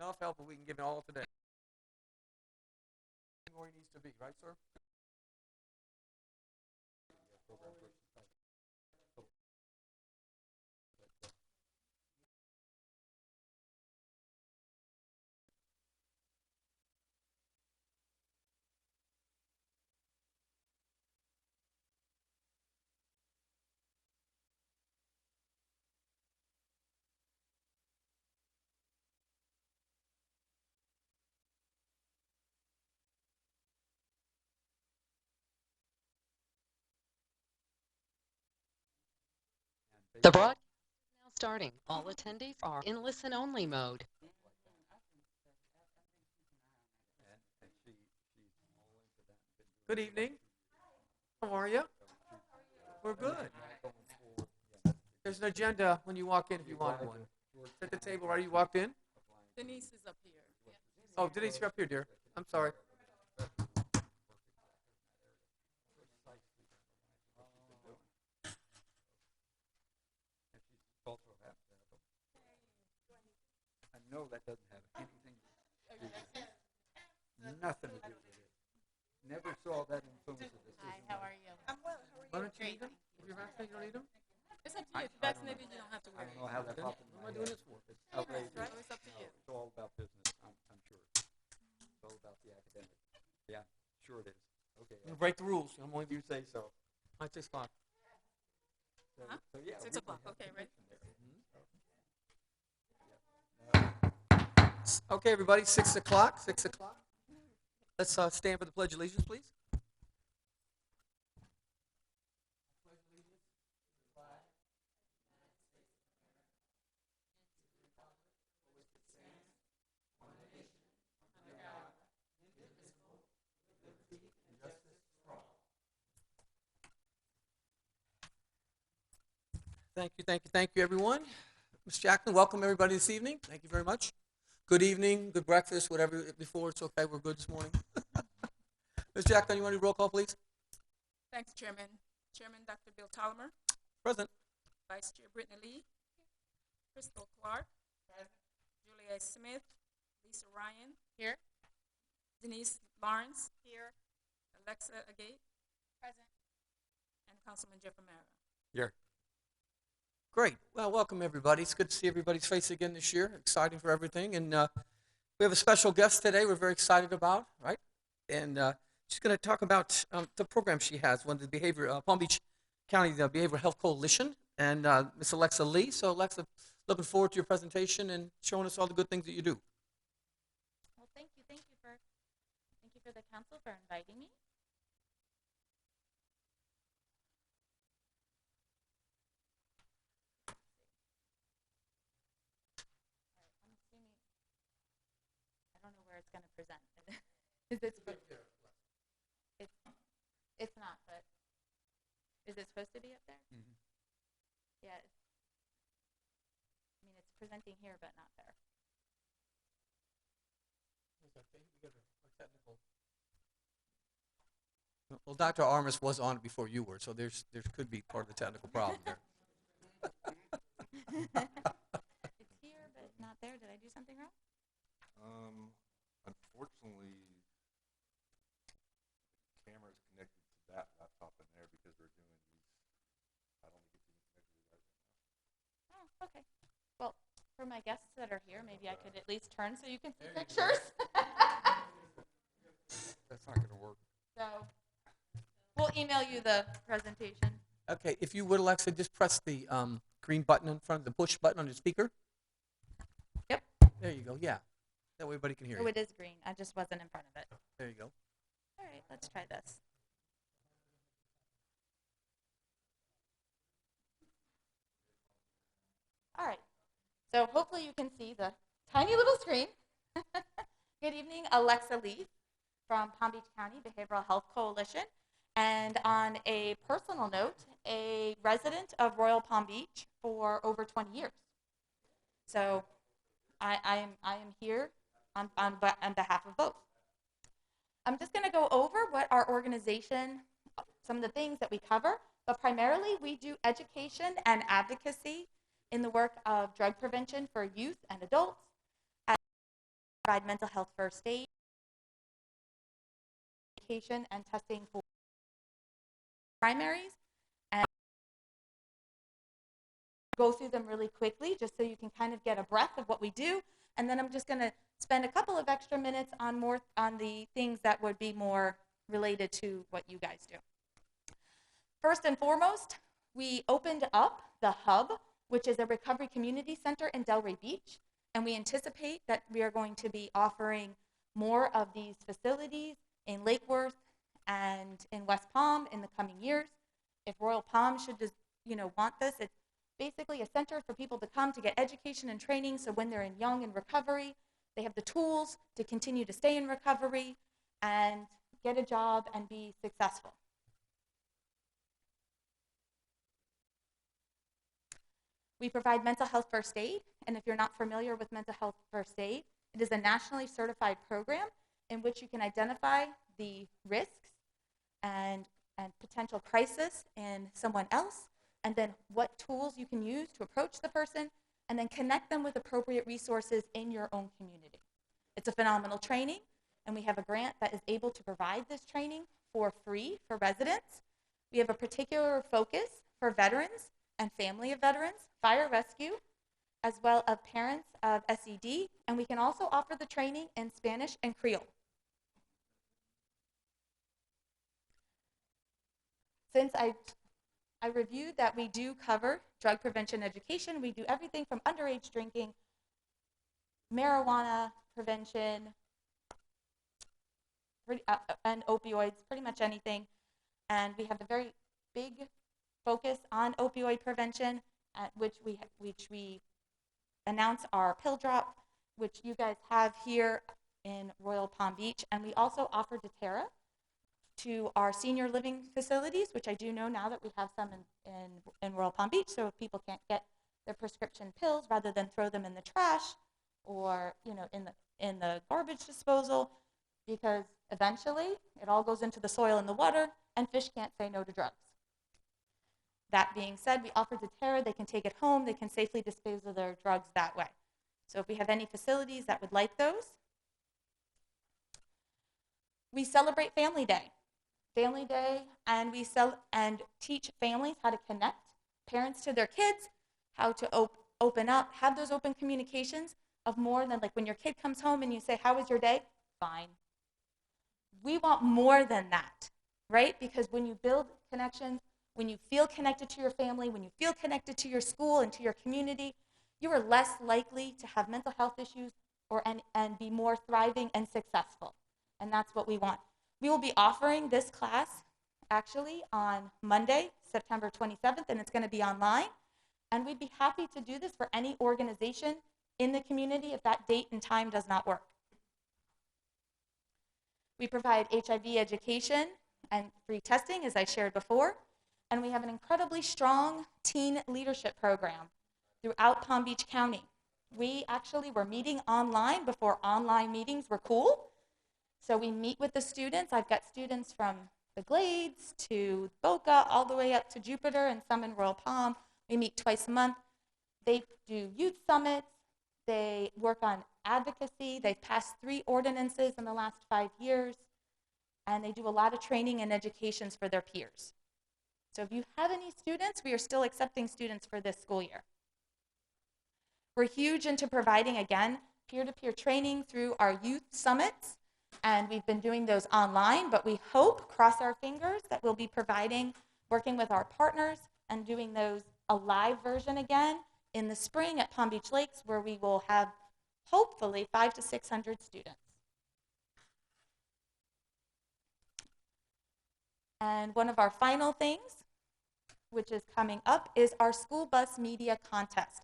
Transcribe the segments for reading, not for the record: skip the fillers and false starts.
Enough help, but we can give it all today. Where he needs to be, right, sir? The broadcast is now starting. All attendees are in listen-only mode. Good evening. How are you? We're good. There's an agenda when you walk in if you want one. It's at the table right you walked in? Denise is up here. Oh, Denise, you're up here, dear. I'm sorry. I know that doesn't have anything to do with it. Nothing to do with it. Never saw that influence a decision. Hi, how are you? I'm well. How Why are you? don't you need them? If you're vaccinated, you don't need them? It's up to you. If you're vaccinated, you don't have to I worry. don't know how that Then popped in what am my I doing head. this for? It's outrageous. Right? It's up to you. It's all about business. I'm sure. It's all about the academic. Yeah, sure it is. Okay. You break the rules. I'm only You say so. at 6 o'clock. So, Huh? so yeah. 6 we o'clock. have Okay, right. Okay, everybody, 6 o'clock. 6 o'clock. Let's stand for the Pledge of Allegiance, please. Thank you, everyone. Ms. Jackman, welcome everybody this evening. Thank you very much. Good evening, good breakfast, whatever before. It's okay. We're good this morning. Ms. Jackman, you want to do roll call, please? Thanks, Chairman. Chairman Dr. Bill Tollimer, Present. Vice Chair Brittany Lee, Crystal Clark, Julia Smith, Lisa Ryan. Here. Denise Lawrence. Here. Alexa Agate. Present. And Councilman Jeff Amara. Here. Great. Well, welcome everybody. It's good to see everybody's face again this year. Exciting for everything. And we have a special guest today we're very excited about, right? And she's going to talk about the program she has, one of the Palm Beach County Behavioral Health Coalition, and Miss Alexa Lee. So Alexa, looking forward to your presentation and showing us all the good things that you do. Well, thank you for the council for inviting me. All right, I'm assuming, I don't know where it's going to present. Is it it's not, but is it supposed to be up there? Mhm. Yeah. I mean, it's presenting here, but not there. Well, Dr. Armas was on it before you were, so there could be part of the technical problem there. It's here, but not there. Did I do something wrong? Unfortunately, the camera's connected to that laptop in there because we're doing these. I don't think it's even connected right now. Oh, okay. Well, for my guests that are here, maybe I could at least turn so you can see pictures. That's not gonna work. So we'll email you the presentation. Okay, if you would, Alexa, just press the green button in front of the push button on your speaker. Yep. There you go. Yeah. That way everybody can hear Oh, you. it is green. I just wasn't in front of it. There you go. All right, let's try this. All right. So hopefully you can see the tiny little screen. Good evening, Alexa Lee from Palm Beach County Behavioral Health Coalition. And on a personal note, a resident of Royal Palm Beach for over 20 years. So I am here on behalf of both. I'm just going to go over what our organization, some of the things that we cover, but primarily we do education and advocacy in the work of drug prevention for youth and adults, as we provide mental health first aid, education and testing for primaries, and go through them really quickly just so you can kind of get a breath of what we do. And then I'm just going to spend a couple of extra minutes on the things that would be more related to what you guys do. First and foremost, we opened up the Hub, which is a recovery community center in Delray Beach, and we anticipate that we are going to be offering more of these facilities in Lake Worth and in West Palm in the coming years. If Royal Palm should just, want this, it's basically a center for people to come to get education and training, so when they're young in recovery, they have the tools to continue to stay in recovery and get a job and be successful. We provide mental health first aid, and if you're not familiar with mental health first aid, it is a nationally certified program in which you can identify the risks and potential crisis in someone else, and then what tools you can use to approach the person, and then connect them with appropriate resources in your own community. It's a phenomenal training, and we have a grant that is able to provide this training for free for residents. We have a particular focus for veterans and family of veterans, fire rescue, as well as parents of SED, and we can also offer the training in Spanish and Creole. Since I reviewed that we do cover drug prevention education, we do everything from underage drinking, marijuana prevention, and opioids, pretty much anything. And we have a very big focus on opioid prevention, which we announce our pill drop, which you guys have here in Royal Palm Beach. And we also offer doTERRA to our senior living facilities, which I do know now that we have some in Royal Palm Beach, so if people can't get their prescription pills, rather than throw them in the trash or in the garbage disposal, because eventually it all goes into the soil and the water, and fish can't say no to drugs. That being said, we offer doTERRA. They can take it home. They can safely dispose of their drugs that way. So if we have any facilities that would like those. We celebrate Family Day. Family Day, and we teach families how to connect, parents to their kids, how to open up, have those open communications of more than like when your kid comes home and you say, "How was your day?" "Fine." We want more than that, right? Because when you build connections, when you feel connected to your family, when you feel connected to your school and to your community, you are less likely to have mental health issues and be more thriving and successful. And that's what we want. We will be offering this class actually on Monday, September 27th, and it's going to be online. And we'd be happy to do this for any organization in the community if that date and time does not work. We provide HIV education and free testing, as I shared before. And we have an incredibly strong teen leadership program throughout Palm Beach County. We actually were meeting online before online meetings were cool. So we meet with the students. I've got students from the Glades to Boca, all the way up to Jupiter, and some in Royal Palm. We meet twice a month. They do youth summits. They work on advocacy. They've passed 3 ordinances in the last 5 years. And they do a lot of training and educations for their peers. So if you have any students, we are still accepting students for this school year. We're huge into providing, again, peer-to-peer training through our youth summits. And we've been doing those online, but we hope, cross our fingers, that we'll be providing, working with our partners and doing those a live version again in the spring at Palm Beach Lakes, where we will have hopefully 500 to 600 students. And one of our final things, which is coming up, is our school bus media contest,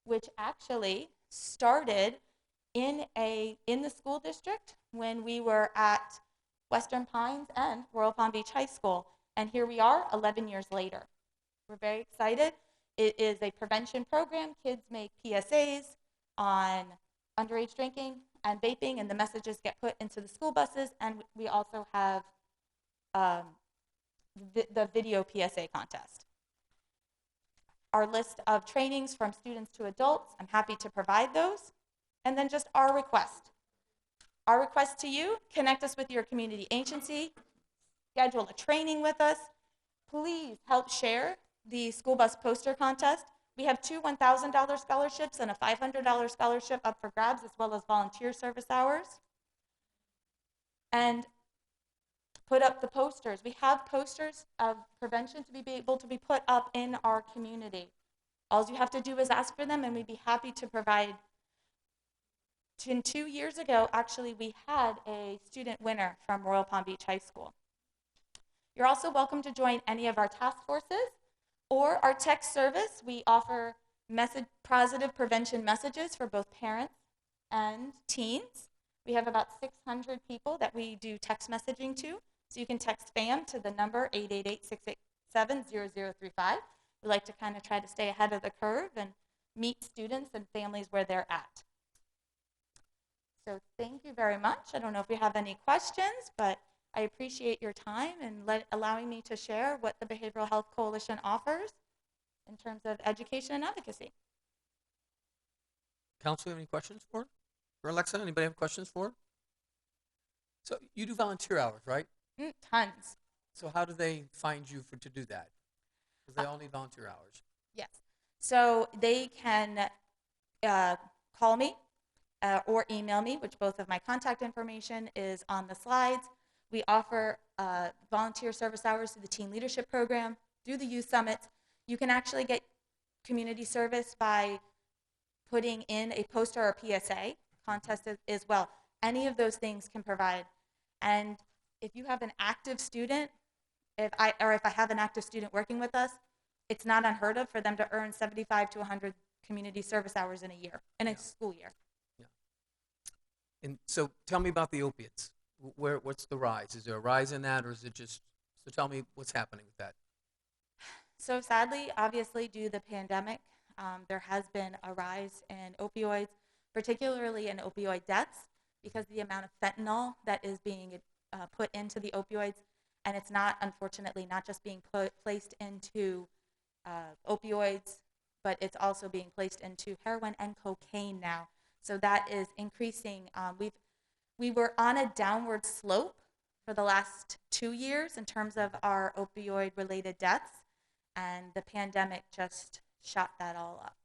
which actually started in the school district when we were at Western Pines and Royal Palm Beach High School. And here we are 11 years later. We're very excited. It is a prevention program. Kids make PSAs on underage drinking and vaping, and the messages get put into the school buses. And we also have the video PSA contest. Our list of trainings from students to adults, I'm happy to provide those. And then just our request. Our request to you, connect us with your community agency, schedule a training with us. Please help share the school bus poster contest. We have 2 $1,000 scholarships and a $500 scholarship up for grabs, as well as volunteer service hours. And put up the posters. We have posters of prevention to be able to be put up in our community. All you have to do is ask for them, and we'd be happy to provide. 2 years ago, actually, we had a student winner from Royal Palm Beach High School. You're also welcome to join any of our task forces or our text service. We offer positive prevention messages for both parents and teens. We have about 600 people that we do text messaging to. So you can text FAM to the number 888-687-0035. We like to kind of try to stay ahead of the curve and meet students and families where they're at. So thank you very much. I don't know if we have any questions, but I appreciate your time and allowing me to share what the Behavioral Health Coalition offers in terms of education and advocacy. Council, have any questions for Alexa? Anybody have questions for her? So you do volunteer hours, right? Tons. So how do they find you to do that? Because they all need volunteer hours. Yes. So they can call me or email me, which both of my contact information is on the slides. We offer volunteer service hours through the Teen Leadership Program, through the Youth Summits. You can actually get community service by putting in a poster or PSA contest as well. Any of those things can provide. And if you have an active student, if I have an active student working with us, it's not unheard of for them to earn 75 to 100 community service hours in a year, in a school year. And so tell me about the opiates. What's the rise? Is there a rise in that, or is it just? So tell me what's happening with that. So sadly, obviously, due to the pandemic, there has been a rise in opioids, particularly in opioid deaths, because of the amount of fentanyl that is being put into the opioids, and it's not, unfortunately, not just being placed into opioids, but it's also being placed into heroin and cocaine now. So that is increasing. We were on a downward slope for the last 2 years in terms of our opioid-related deaths, and the pandemic just shot that all up.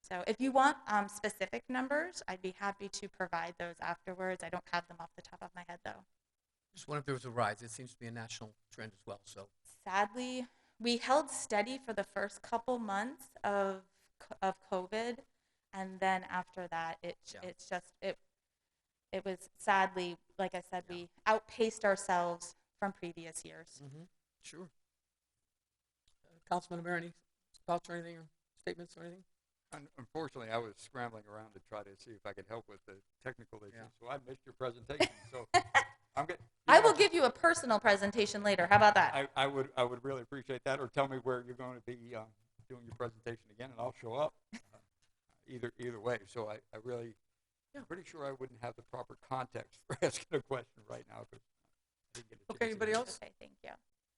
So if you want specific numbers, I'd be happy to provide those afterwards. I don't have them off the top of my head, though. Just wonder if there was a rise. It seems to be a national trend as well. So Sadly, we held steady for the first couple months of COVID, and then after that, it was sadly, like I said, we outpaced ourselves from previous years. sure. Councilman Amir, any thoughts or anything, or statements or anything? Unfortunately, I was scrambling around to try to see if I could help with the technical issues, so I missed your presentation. So I'm good. I will give you a personal presentation later. How about that? I would really appreciate that, or tell me where you're going to be doing your presentation again, and I'll show up. Either way. So I really, I'm pretty sure I wouldn't have the proper context for asking a question right now. 'Cause I didn't get a chance Okay, to anybody do else? Okay, thank you.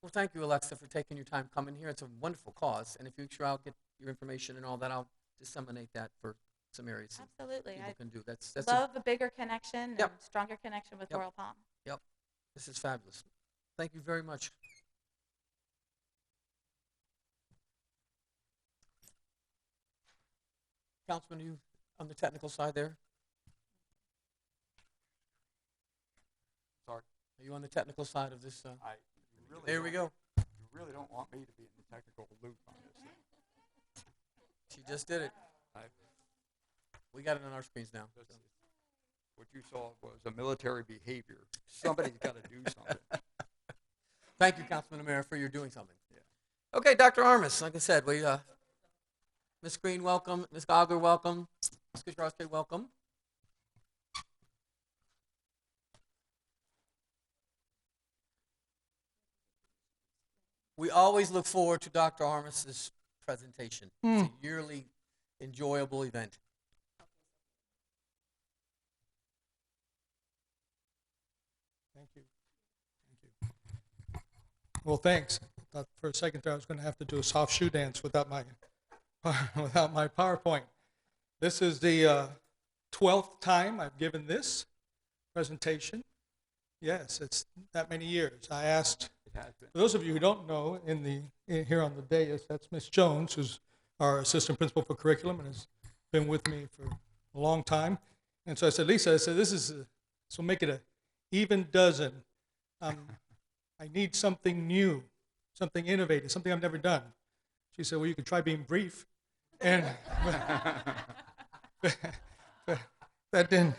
Well, thank you, Alexa, for taking your time coming here. It's a wonderful cause, and in future, I'll get your information and all that. I'll disseminate that for some areas that Absolutely. people I can do. That's love a bigger connection Yep. and stronger connection with Yep. Royal Palm. This is fabulous. Thank you very much. Councilman, you on the technical side there? Sorry. Are you on the technical side of this? There we go. You really don't want me to be in the technical loop on this thing. She just did it. We got it on our screens now. so. What you saw was a military behavior. Somebody's got to do something. Thank you, Councilman Amir, for your doing something. Yeah. Okay, Dr. Armis, like I said, Ms. Green, welcome. Ms. Gogler, welcome. Ms. Kuchroste, welcome. We always look forward to Dr. Armis's presentation. It's a yearly enjoyable event. Thank you. Thank you. Well, thanks. I thought for a second there I was going to have to do a soft shoe dance without my without my PowerPoint. This is the 12th time I've given this presentation. Yes, it's that many years. I asked, It has been. for those of you who don't know, here on the dais, that's Miss Jones, who's our assistant principal for curriculum and has been with me for a long time. And so I said, Lisa, so make it a even dozen. I need something new, something innovative, something I've never done. She said, well, you could try being brief. And that didn't,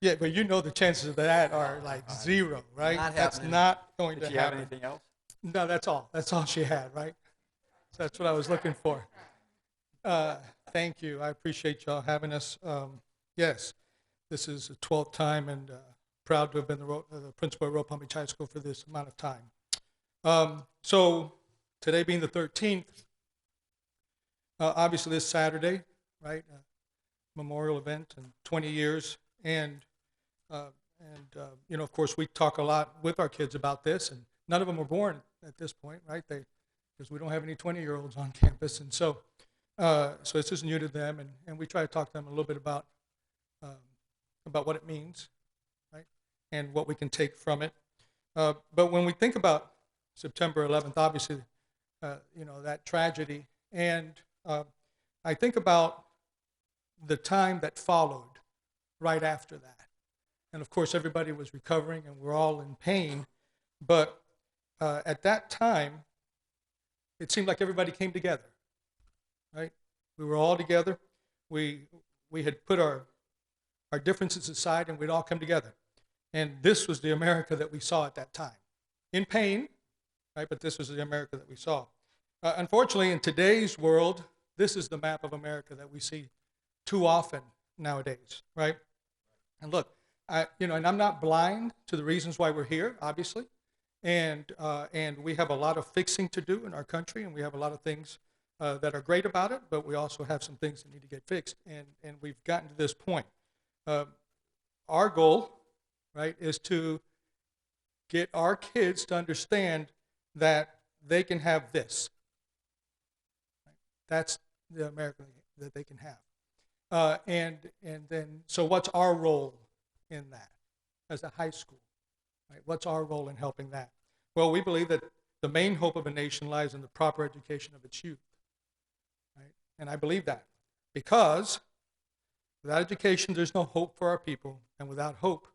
yeah, but you know the chances of that are like zero, right? Not That's happening. not going Did to you have happen. anything else? No, that's all. That's all she had, right? So that's what I was looking for. Thank you. I appreciate y'all having us. Yes, this is the 12th time, and proud to have been the principal at Royal Palm Beach High School for this amount of time. So today being the 13th, obviously this Saturday, right? Memorial event and 20 years, and of course we talk a lot with our kids about this, and none of them were born at this point, right? Because we don't have any 20-year-olds on campus, and so it's just new to them, and we try to talk to them a little bit about what it means, right, and what we can take from it. But when we think about September 11th, obviously, that tragedy, and I think about the time that followed right after that. And of course, everybody was recovering and we're all in pain. But at that time, it seemed like everybody came together, right? We were all together. We had put our differences aside and we'd all come together. And this was the America that we saw at that time. In pain, right? But this was the America that we saw. Unfortunately, in today's world, this is the map of America that we see too often nowadays, right? And look, and I'm not blind to the reasons why we're here, obviously, and we have a lot of fixing to do in our country, and we have a lot of things that are great about it, but we also have some things that need to get fixed, and we've gotten to this point. Our goal, right, is to get our kids to understand that they can have this. That's the American that they can have. And then, so what's our role in that as a high school? Right? What's our role in helping that? Well, we believe that the main hope of a nation lies in the proper education of its youth. Right? And I believe that because without education, there's no hope for our people. And without hope,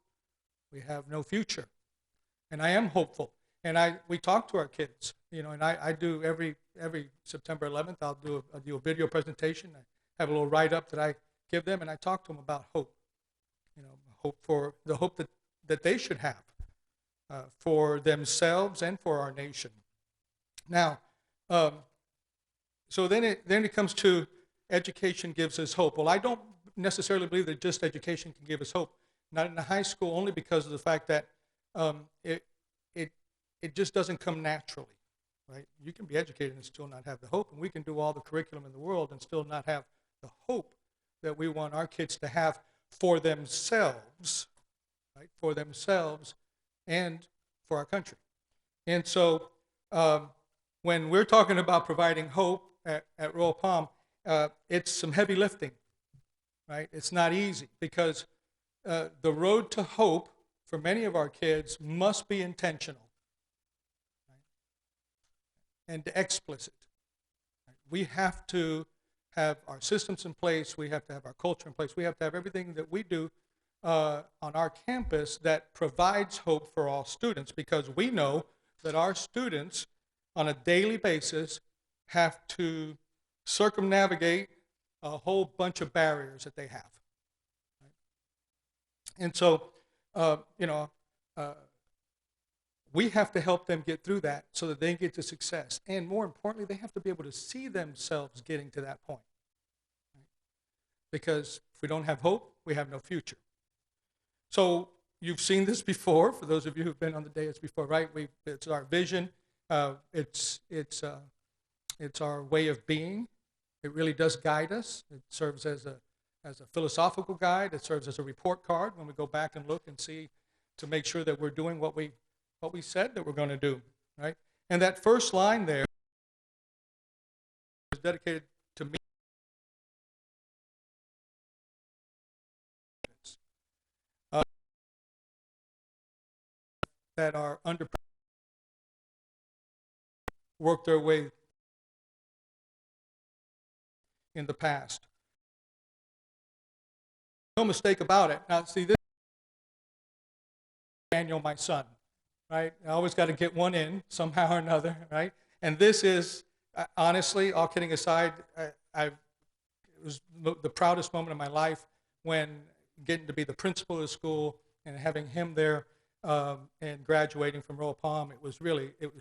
we have no future. And I am hopeful. And we talk to our kids, and I do every September 11th, I'll do a video presentation. I have a little write-up that I give them, and I talk to them about hope. Hope for the hope that they should have for themselves and for our nation. Now, so then it comes to education gives us hope. Well, I don't necessarily believe that just education can give us hope. Not in the high school, only because of the fact that it just doesn't come naturally, right? You can be educated and still not have the hope, and we can do all the curriculum in the world and still not have the hope that we want our kids to have for themselves, right? For themselves and for our country. And so when we're talking about providing hope at Royal Palm, it's some heavy lifting, right? It's not easy because the road to hope for many of our kids must be intentional, right? And explicit. Right? We have to have our systems in place. We have to have our culture in place. We have to have everything that we do on our campus that provides hope for all students, because we know that our students on a daily basis have to circumnavigate a whole bunch of barriers that they have. Right? And so, we have to help them get through that so that they get to success. And more importantly, they have to be able to see themselves getting to that point. Right? Because if we don't have hope, we have no future. So you've seen this before, for those of you who've been on the dais before, right? It's our vision. It's our way of being. It really does guide us. It serves as a philosophical guide. It serves as a report card when we go back and look and see to make sure that we're doing what we said that we're going to do, right? And that first line there is dedicated to me. That are under work their way in the past. No mistake about it. Now, see, this is Daniel, my son, right? I always got to get one in somehow or another, right? And this is, honestly, all kidding aside, it was the proudest moment of my life when getting to be the principal of the school and having him there and graduating from Royal Palm. It was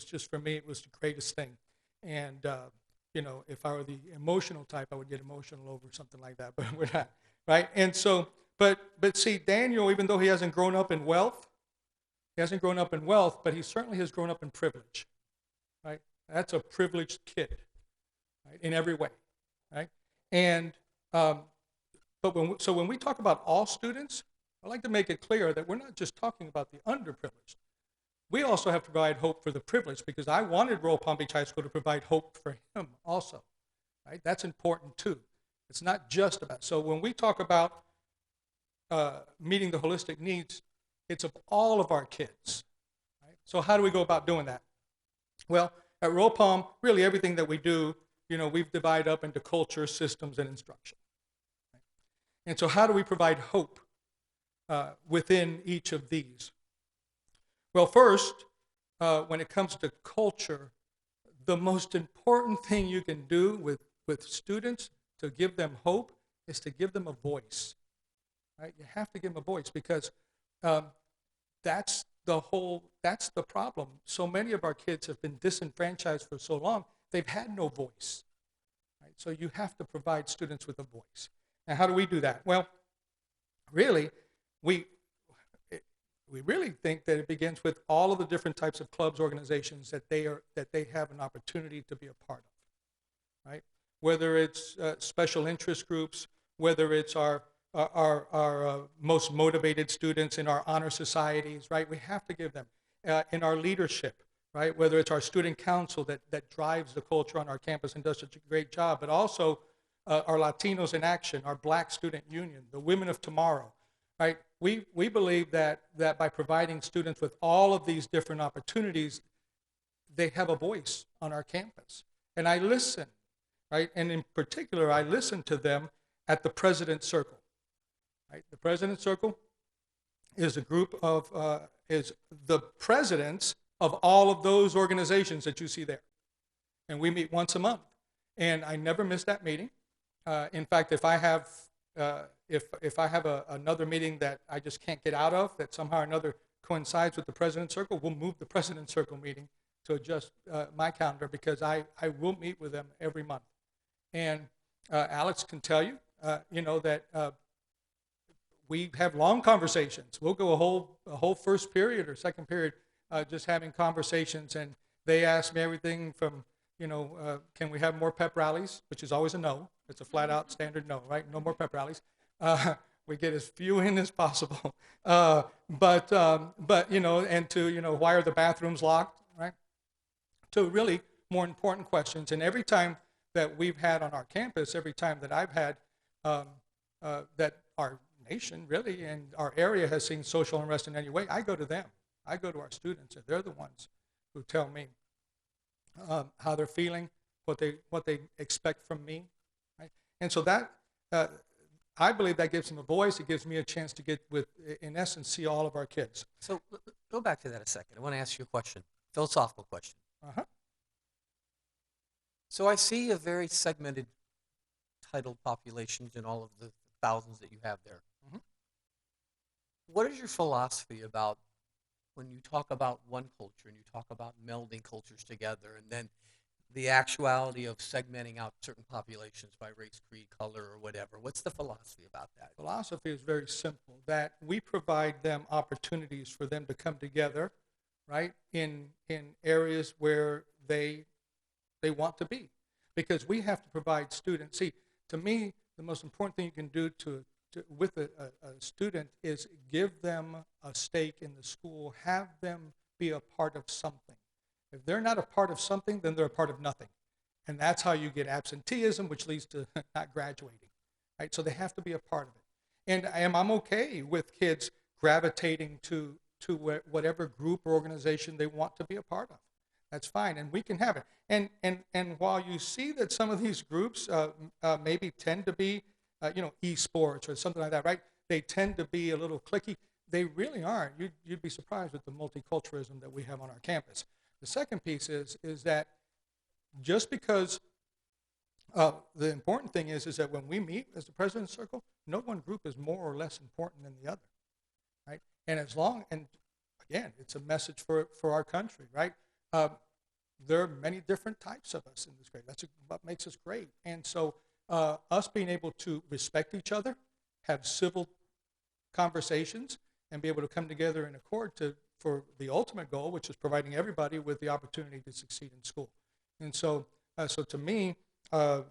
just, for me, it was the greatest thing. And, if I were the emotional type, I would get emotional over something like that, but we're not, right? And so, but see, Daniel, even though he hasn't grown up in wealth, but he certainly has grown up in privilege, right? That's a privileged kid, right, in every way, right? And, when we talk about all students, I'd like to make it clear that we're not just talking about the underprivileged. We also have to provide hope for the privileged, because I wanted Royal Palm Beach High School to provide hope for him also, right? That's important too. It's not just about, so when we talk about meeting the holistic needs, it's of all of our kids, right? So how do we go about doing that? Well, at Royal Palm, really everything that we do, we've divided up into culture, systems, and instruction. Right? And so how do we provide hope within each of these? Well, first, when it comes to culture, the most important thing you can do with students to give them hope is to give them a voice. Right? You have to give them a voice, because that's the problem. So many of our kids have been disenfranchised for so long, they've had no voice. Right? So you have to provide students with a voice. Now, how do we do that? Well, really, we really think that it begins with all of the different types of clubs, organizations that they have an opportunity to be a part of, right? Whether it's special interest groups, whether it's our most motivated students in our honor societies, right? We have to give them in our leadership, right? Whether it's our student council that drives the culture on our campus and does such a great job, but also our Latinos in Action, our Black Student Union, the Women of Tomorrow, right? We believe that by providing students with all of these different opportunities, they have a voice on our campus. And I listen, right? And in particular, I listen to them at the President's Circle, right? The President's Circle is a group of, is the presidents of all of those organizations that you see there. And we meet once a month. And I never miss that meeting. In fact, if I have another meeting that I just can't get out of, that somehow or another coincides with the President's Circle, we'll move the President's Circle meeting to adjust my calendar, because I will meet with them every month. And Alex can tell you, that we have long conversations. We'll go a whole first period or second period just having conversations, and they ask me everything from, can we have more pep rallies, which is always a no. It's a flat out standard no, right? No more pep rallies. We get as few in as possible. But and to, why are the bathrooms locked, right? To really more important questions. And every time that we've had on our campus, every time that I've had that our nation really and our area has seen social unrest in any way, I go to them. I go to our students, and they're the ones who tell me how they're feeling, what they expect from me, right? And so that I believe that gives them a voice. It gives me a chance to get with, in essence, see all of our kids. So go back to that a second. I want to ask you a question, philosophical question. Uh-huh. So I see a very segmented titled populations in all of the thousands that you have there. Mhm. What is your philosophy about when you talk about one culture and you talk about melding cultures together, and then the actuality of segmenting out certain populations by race, creed, color, or whatever? What's the philosophy about that? Philosophy is very simple, that we provide them opportunities for them to come together, right, in areas where they want to be. Because we have to provide students. See, to me, the most important thing you can do with a student is give them a stake in the school, have them be a part of something. If they're not a part of something, then they're a part of nothing. And that's how you get absenteeism, which leads to not graduating, right? So they have to be a part of it. And I'm okay with kids gravitating to whatever group or organization they want to be a part of. That's fine, and we can have it. And while you see that some of these groups maybe tend to be, esports or something like that, right? They tend to be a little cliquey. They really aren't. You'd be surprised with the multiculturalism that we have on our campus. The second piece is that just because the important thing is that when we meet as the President's Circle, no one group is more or less important than the other, right? And again, it's a message for our country, right? There are many different types of us in this grade. That's what makes us great. And so us being able to respect each other, have civil conversations, and be able to come together in accord for the ultimate goal, which is providing everybody with the opportunity to succeed in school. And so, so to me, I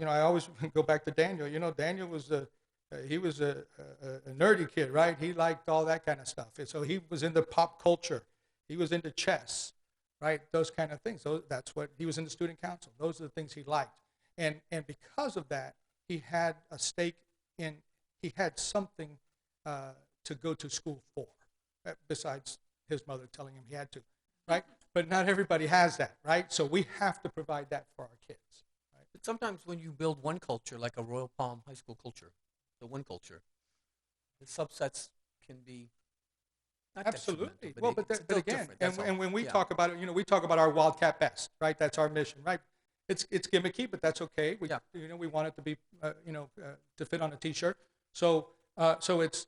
always go back to Daniel. Daniel was he was a nerdy kid, right? He liked all that kind of stuff. And so he was into pop culture. He was into chess, right? Those kind of things. So that's what he was in the student council. Those are the things he liked. And because of that, he had a stake in, he had something to go to school for, besides his mother telling him he had to, right? But not everybody has that, right? So we have to provide that for our kids. Right? But sometimes when you build one culture, like a Royal Palm High School culture, the one culture, the subsets can be not Absolutely. detrimental, Well, but but still again, different, that's all. and when we Yeah. talk about it, we talk about our Wildcat Best, right? That's our mission, right? It's gimmicky, but that's okay. We Yeah. we want it to be to fit on a T-shirt. So it's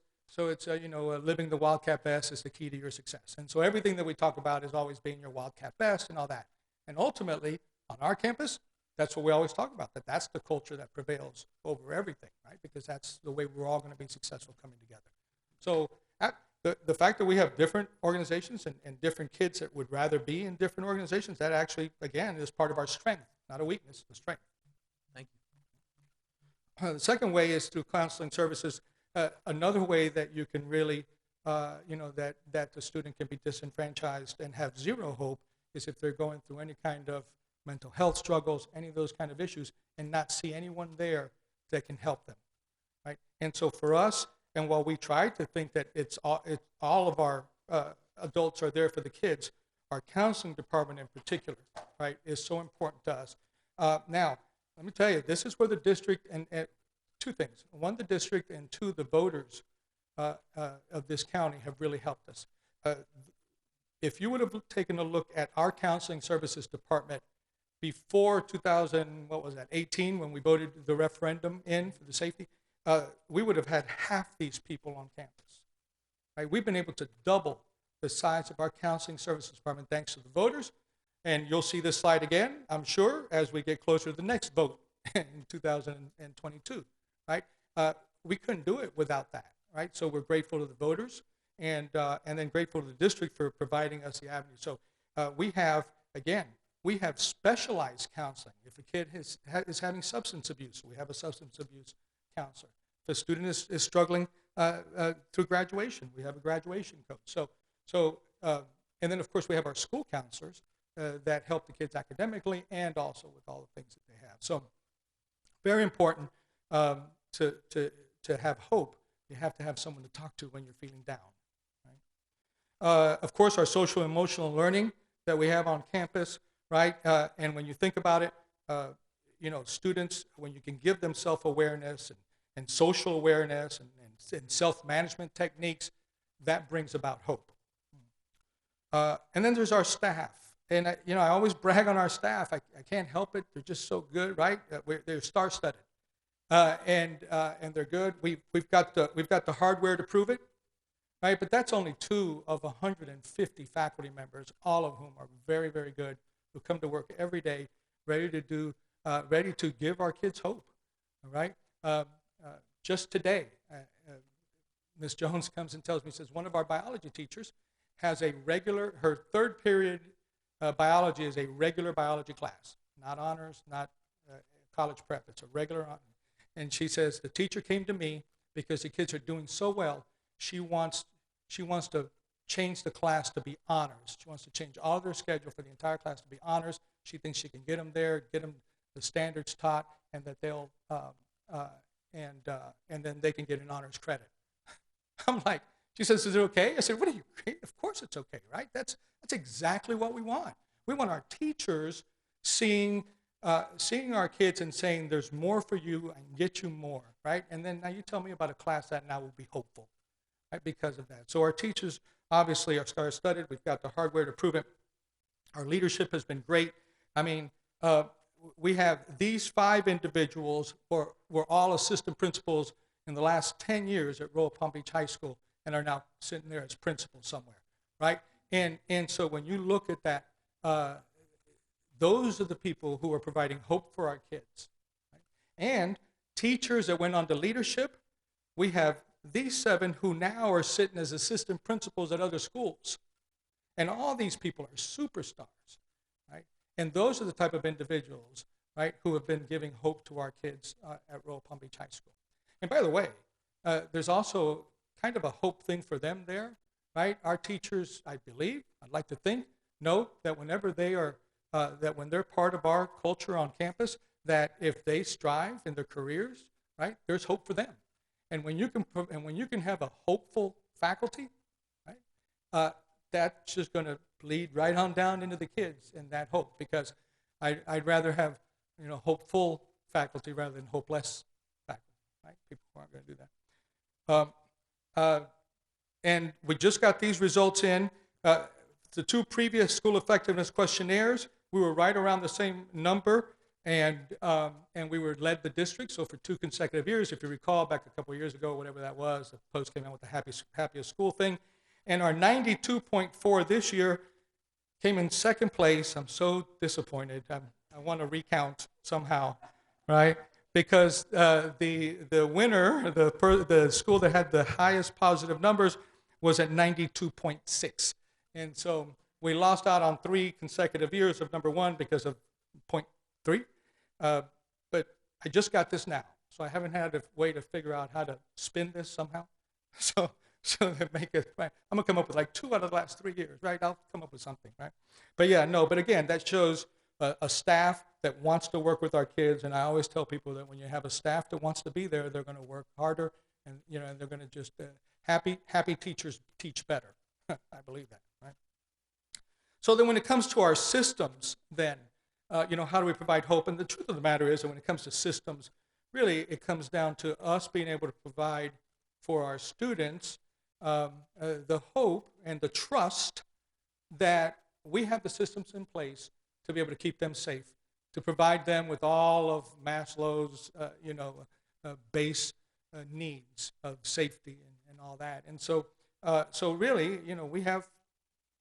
living the Wildcat Best is the key to your success. And so everything that we talk about is always being your Wildcat Best and all that. And ultimately, on our campus, that's what we always talk about. That's the culture that prevails over everything, right? Because that's the way we're all going to be successful coming together. So the fact that we have different organizations and different kids that would rather be in different organizations, that actually, again, is part of our strength, not a weakness, a strength. Thank you. The second way is through counseling services. Another way that you can really, that the student can be disenfranchised and have zero hope is if they're going through any kind of mental health struggles, any of those kind of issues, and not see anyone there that can help them, right? And so for us, and while we try to think that it's all of our adults are there for the kids, our counseling department in particular, right, is so important to us. Now, let me tell you, this is where the district, and two things. One, the district, and two, the voters of this county have really helped us. If you would have taken a look at our counseling services department before 2018, when we voted the referendum in for the safety, we would have had half these people on campus. Right? We've been able to double the size of our counseling services department thanks to the voters, and you'll see this slide again, I'm sure, as we get closer to the next vote in 2022. Right? We couldn't do it without that. Right? So we're grateful to the voters, and then grateful to the district for providing us the avenue. So we have specialized counseling. If a kid is having substance abuse, we have a substance abuse counselor. If a student is struggling through graduation, we have a graduation coach. And then of course we have our school counselors that help the kids academically and also with all the things that they have. So very important to have hope. You have to have someone to talk to when you're feeling down. Right? Of course, our social emotional learning that we have on campus, right? And when you think about it, students, when you can give them self-awareness and social awareness and self-management techniques, that brings about hope. And then there's our staff. And I always brag on our staff. I can't help it. They're just so good, right? They're star-studded. And they're good. We've got the hardware to prove it, right? But that's only 2 of 150 faculty members, all of whom are very, very good, who come to work every day, ready to give our kids hope. All right. Just today, Ms. Jones comes and tells me, says one of our biology teachers has her third period biology is a regular biology class, not honors, not college prep. It's a regular honor. And she says, the teacher came to me because the kids are doing so well, she wants to change the class to be honors. She wants to change all of their schedule for the entire class to be honors. She thinks she can get them there, get them the standards taught, and that they'll and then they can get an honors credit. I'm like, she says, is it okay? I said, what are you? Of course it's okay, right? That's exactly what we want. We want our teachers seeing our kids and saying, there's more for you, I can get you more, right? And then now you tell me about a class that now will be hopeful, right, because of that. So our teachers obviously are star-studded. We've got the hardware to prove it. Our leadership has been great. I mean, we have these 5 individuals were all assistant principals in the last 10 years at Royal Palm Beach High School and are now sitting there as principals somewhere, right? And so when you look at that, those are the people who are providing hope for our kids. Right? And teachers that went on to leadership, we have these 7 who now are sitting as assistant principals at other schools. And all these people are superstars, right? And those are the type of individuals, right, who have been giving hope to our kids at Royal Palm Beach High School. And by the way, there's also kind of a hope thing for them there, right? Our teachers, I believe, I'd like to think, know that whenever they are that when they're part of our culture on campus, that if they strive in their careers, right, there's hope for them. And when you can have a hopeful faculty, right, that's just going to bleed right on down into the kids in that hope. Because I'd rather have hopeful faculty rather than hopeless faculty, right? People aren't going to do that. And we just got these results in. The 2 previous school effectiveness questionnaires, we were right around the same number, and we were led the district. So for 2 consecutive years, if you recall, back a couple of years ago, whatever that was, the Post came out with the happiest school thing. And our 92.4 this year came in 2nd place. I'm so disappointed. I want to recount somehow, right? Because the winner, the school that had the highest positive numbers, was at 92.6. And so we lost out on 3 consecutive years of number 1 because of 0.3. But I just got this now, so I haven't had a way to figure out how to spin this somehow. So to make it, right, I'm gonna come up with like 2 out of the last 3 years, right? I'll come up with something, right? But yeah, no, but again, that shows a staff that wants to work with our kids, and I always tell people that when you have a staff that wants to be there, they're going to work harder, and they're going to just happy teachers teach better. I believe that, right? So then, when it comes to our systems, then how do we provide hope? And the truth of the matter is that when it comes to systems, really, it comes down to us being able to provide for our students the hope and the trust that we have the systems in place to be able to keep them safe, to provide them with all of Maslow's, base needs of safety and all that. And so really, we have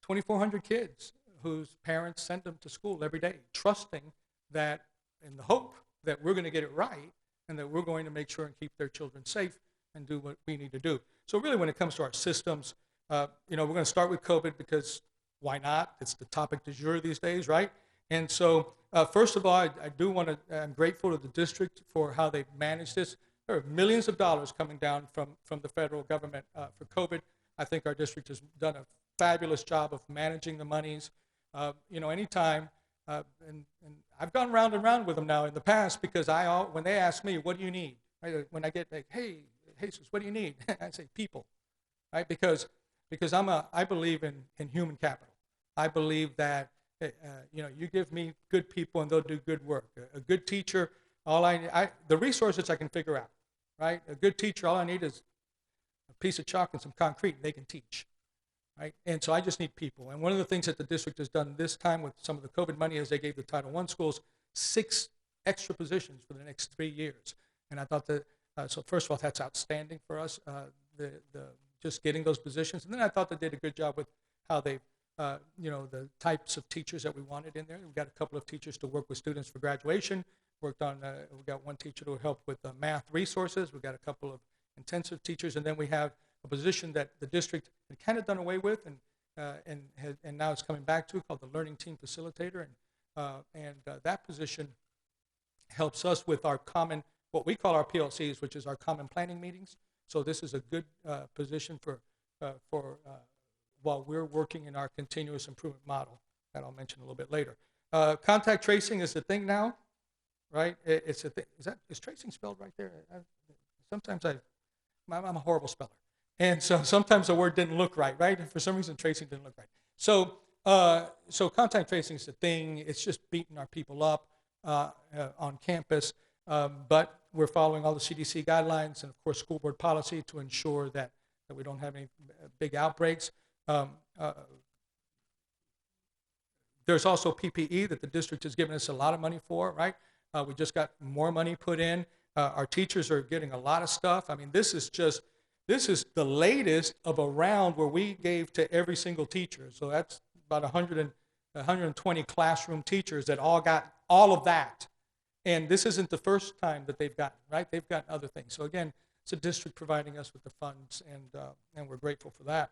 2,400 kids whose parents send them to school every day, trusting that, in the hope that we're going to get it right and that we're going to make sure and keep their children safe and do what we need to do. So really, when it comes to our systems, we're going to start with COVID because why not? It's the topic du jour these days, right? And so, first of all, I'm grateful to the district for how they've managed this. There are millions of dollars coming down from the federal government for COVID. I think our district has done a fabulous job of managing the monies. Anytime, and I've gone round and round with them now in the past because when they ask me, what do you need? Right? When I get like, hey, Jesus, what do you need? I say people, right? Because I believe in human capital. I believe that you give me good people and they'll do good work. A good teacher, the resources I can figure out, right? A good teacher, all I need is a piece of chalk and some concrete, and they can teach, right? And so I just need people. And one of the things that the district has done this time with some of the COVID money is they gave the Title I schools 6 extra positions for the next 3 years. And I thought that, so first of all, that's outstanding for us, just getting those positions. And then I thought they did a good job with how they the types of teachers that we wanted in there. We've got a couple of teachers to work with students for graduation. We've got one teacher to help with math resources. We've got a couple of intensive teachers, and then we have a position that the district had kind of done away with, and now it's coming back to, called the Learning Team Facilitator, and that position helps us with our what we call our PLCs, which is our common planning meetings. So this is a good position for while we're working in our continuous improvement model that I'll mention a little bit later. Contact tracing is the thing now, right? It's a thing. Is tracing spelled right there? Sometimes I'm a horrible speller. And so sometimes the word didn't look right? And for some reason, tracing didn't look right. So contact tracing is the thing. It's just beating our people up on campus. But we're following all the CDC guidelines and, of course, school board policy to ensure that we don't have any big outbreaks. There's also PPE that the district has given us a lot of money for, right? We just got more money put in. Our teachers are getting a lot of stuff. I mean, this is the latest of a round where we gave to every single teacher. So that's about 120 classroom teachers that all got all of that. And this isn't the first time that they've gotten, right? They've gotten other things. So again, it's a district providing us with the funds, and we're grateful for that.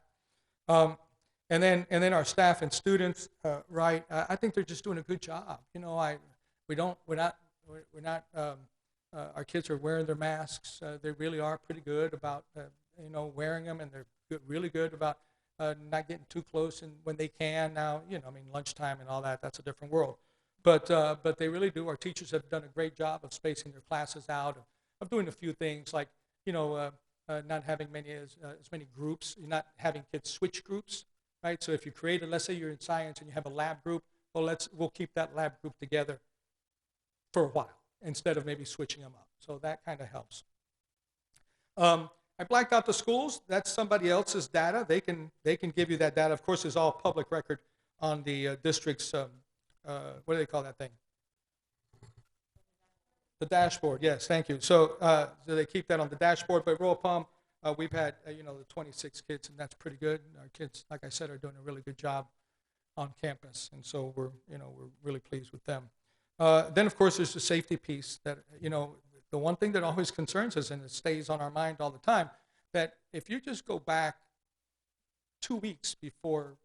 And then our staff and students, right? I think they're just doing a good job. Our kids are wearing their masks. They really are pretty good about wearing them, and they're really good about not getting too close and when they can. Now, lunchtime and all that, that's a different world. But they really do. Our teachers have done a great job of spacing their classes out, of doing a few things like, not having as many groups. You're not having kids switch groups, right? So if you let's say you're in science and you have a lab group, we'll keep that lab group together for a while instead of maybe switching them up. So that kind of helps. I blacked out the schools. That's somebody else's data. They can give you that data. Of course, it's all public record on the district's, what do they call that thing? The dashboard. Yes, thank you. So they keep that on the dashboard. But Royal Palm, we've had the 26 kids, and that's pretty good. Our kids, like I said, are doing a really good job on campus, and so we're really pleased with them. Then, of course, there's the safety piece that the one thing that always concerns us, and it stays on our mind all the time, that if you just go back 2 weeks before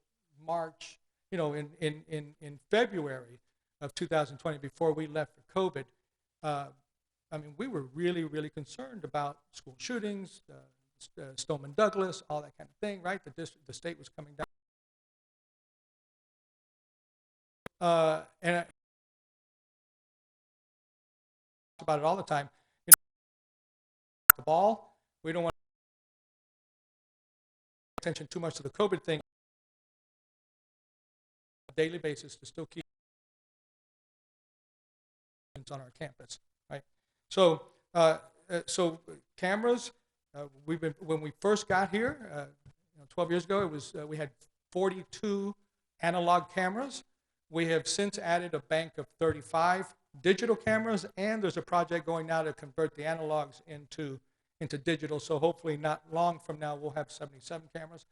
March, in February of 2020, before we left for COVID, we were really, really concerned about school shootings, Stoneman Douglas, all that kind of thing, right? The state was coming down. And I talk about it all the time. The ball, we don't want to pay attention too much to the COVID thing on a daily basis to still keep on our campus, right? So, cameras. When we first got here, 12 years ago, we had 42 analog cameras. We have since added a bank of 35 digital cameras, and there's a project going now to convert the analogs into digital. So hopefully, not long from now, we'll have 77 cameras.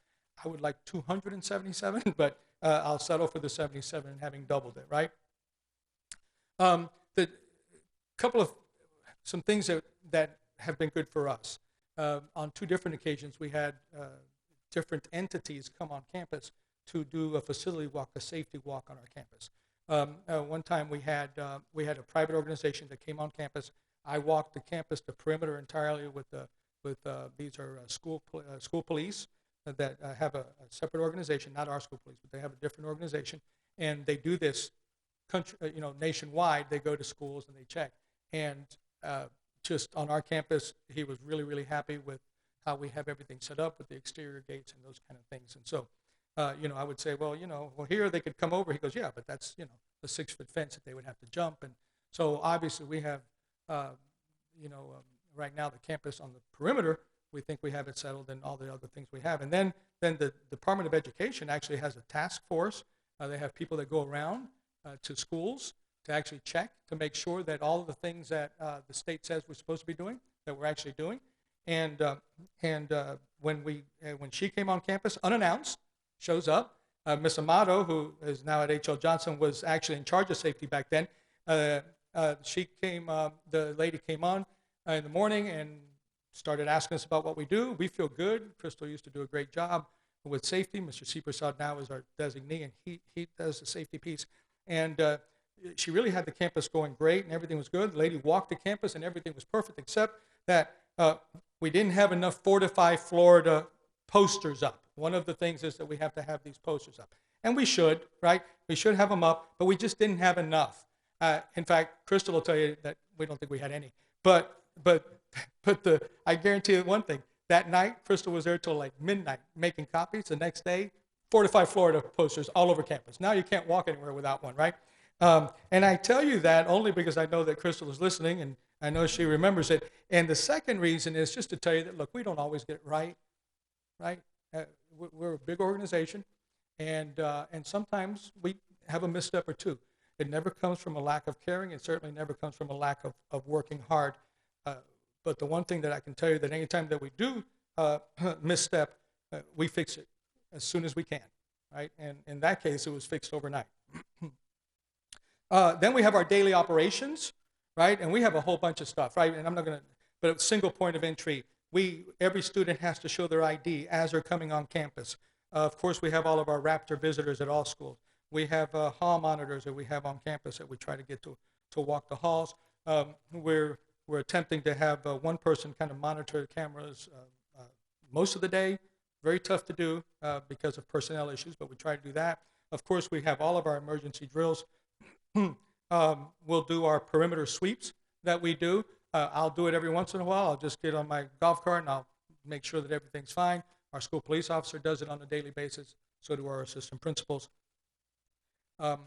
I would like 277, but I'll settle for the 77 and having doubled it, right? The couple of some things that have been good for us. On 2 different occasions, we had different entities come on campus to do a facility walk, a safety walk on our campus. One time we had a private organization that came on campus. I walked the campus, the perimeter entirely with these are school police that have a separate organization, not our school police, but they have a different organization, and they do this nationwide. They go to schools and they check. And just on our campus, he was really, really happy with how we have everything set up with the exterior gates and those kind of things. And so, I would say, well, here they could come over. He goes, yeah, but that's, a 6-foot fence that they would have to jump. And so obviously we have, right now the campus on the perimeter, we think we have it settled and all the other things we have. And then the Department of Education actually has a task force. They have people that go around to schools to actually check to make sure that all of the things that the state says we're supposed to be doing, that we're actually doing. And when she came on campus unannounced, shows up, Miss Amato, who is now at H.L. Johnson, was actually in charge of safety back then. She came, the lady came on in the morning and started asking us about what we do. We feel good. Crystal used to do a great job with safety. Mr. Seepersod now is our designee, and he does the safety piece. And she really had the campus going great, and everything was good. The lady walked the campus, and everything was perfect, except that we didn't have enough Fortify Florida posters up. One of the things is that we have to have these posters up. And we should, right? We should have them up, but we just didn't have enough. In fact, Crystal will tell you that we don't think we had any. But I guarantee you one thing. That night, Crystal was there till like midnight making copies. The next day, Fortify Florida posters all over campus. Now you can't walk anywhere without one, right? And I tell you that only because I know that Crystal is listening, and I know she remembers it. And the second reason is just to tell you that, look, we don't always get it right? We're a big organization, and sometimes we have a misstep or two. It never comes from a lack of caring. It certainly never comes from a lack of working hard. But the one thing that I can tell you that anytime that we do misstep, we fix it as soon as we can, right? And in that case, it was fixed overnight. Then we have our daily operations, right? And we have a whole bunch of stuff, right? And I'm not going to, but a single point of entry. Every student has to show their ID as they're coming on campus. Of course, we have all of our Raptor visitors at all schools. We have hall monitors that we have on campus that we try to get to walk the halls. We're attempting to have one person kind of monitor cameras most of the day. Very tough to do because of personnel issues, but we try to do that. Of course, we have all of our emergency drills. We'll do our perimeter sweeps that we do. I'll do it every once in a while. I'll just get on my golf cart and I'll make sure that everything's fine. Our school police officer does it on a daily basis. So do our assistant principals. And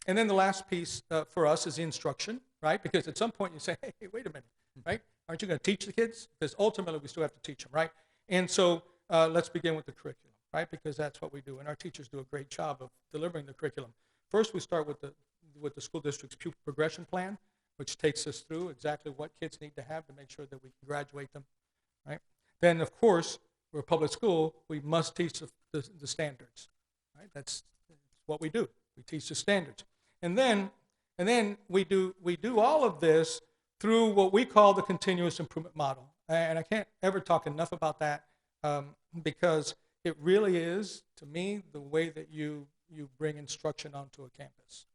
then the last piece for us is the instruction, right? Because at some point you say, hey, wait a minute, right? Aren't you going to teach the kids? Because ultimately we still have to teach them, right? And so let's begin with the curriculum, right? Because that's what we do. And our teachers do a great job of delivering the curriculum. First, we start with the school district's pupil progression plan, which takes us through exactly what kids need to have to make sure that we can graduate them, right? Then, of course, we're a public school. We must teach the standards, right? That's what we do. We teach the standards. And then we do all of this through what we call the continuous improvement model. And I can't ever talk enough about that because it really is, to me, the way that you bring instruction onto a campus.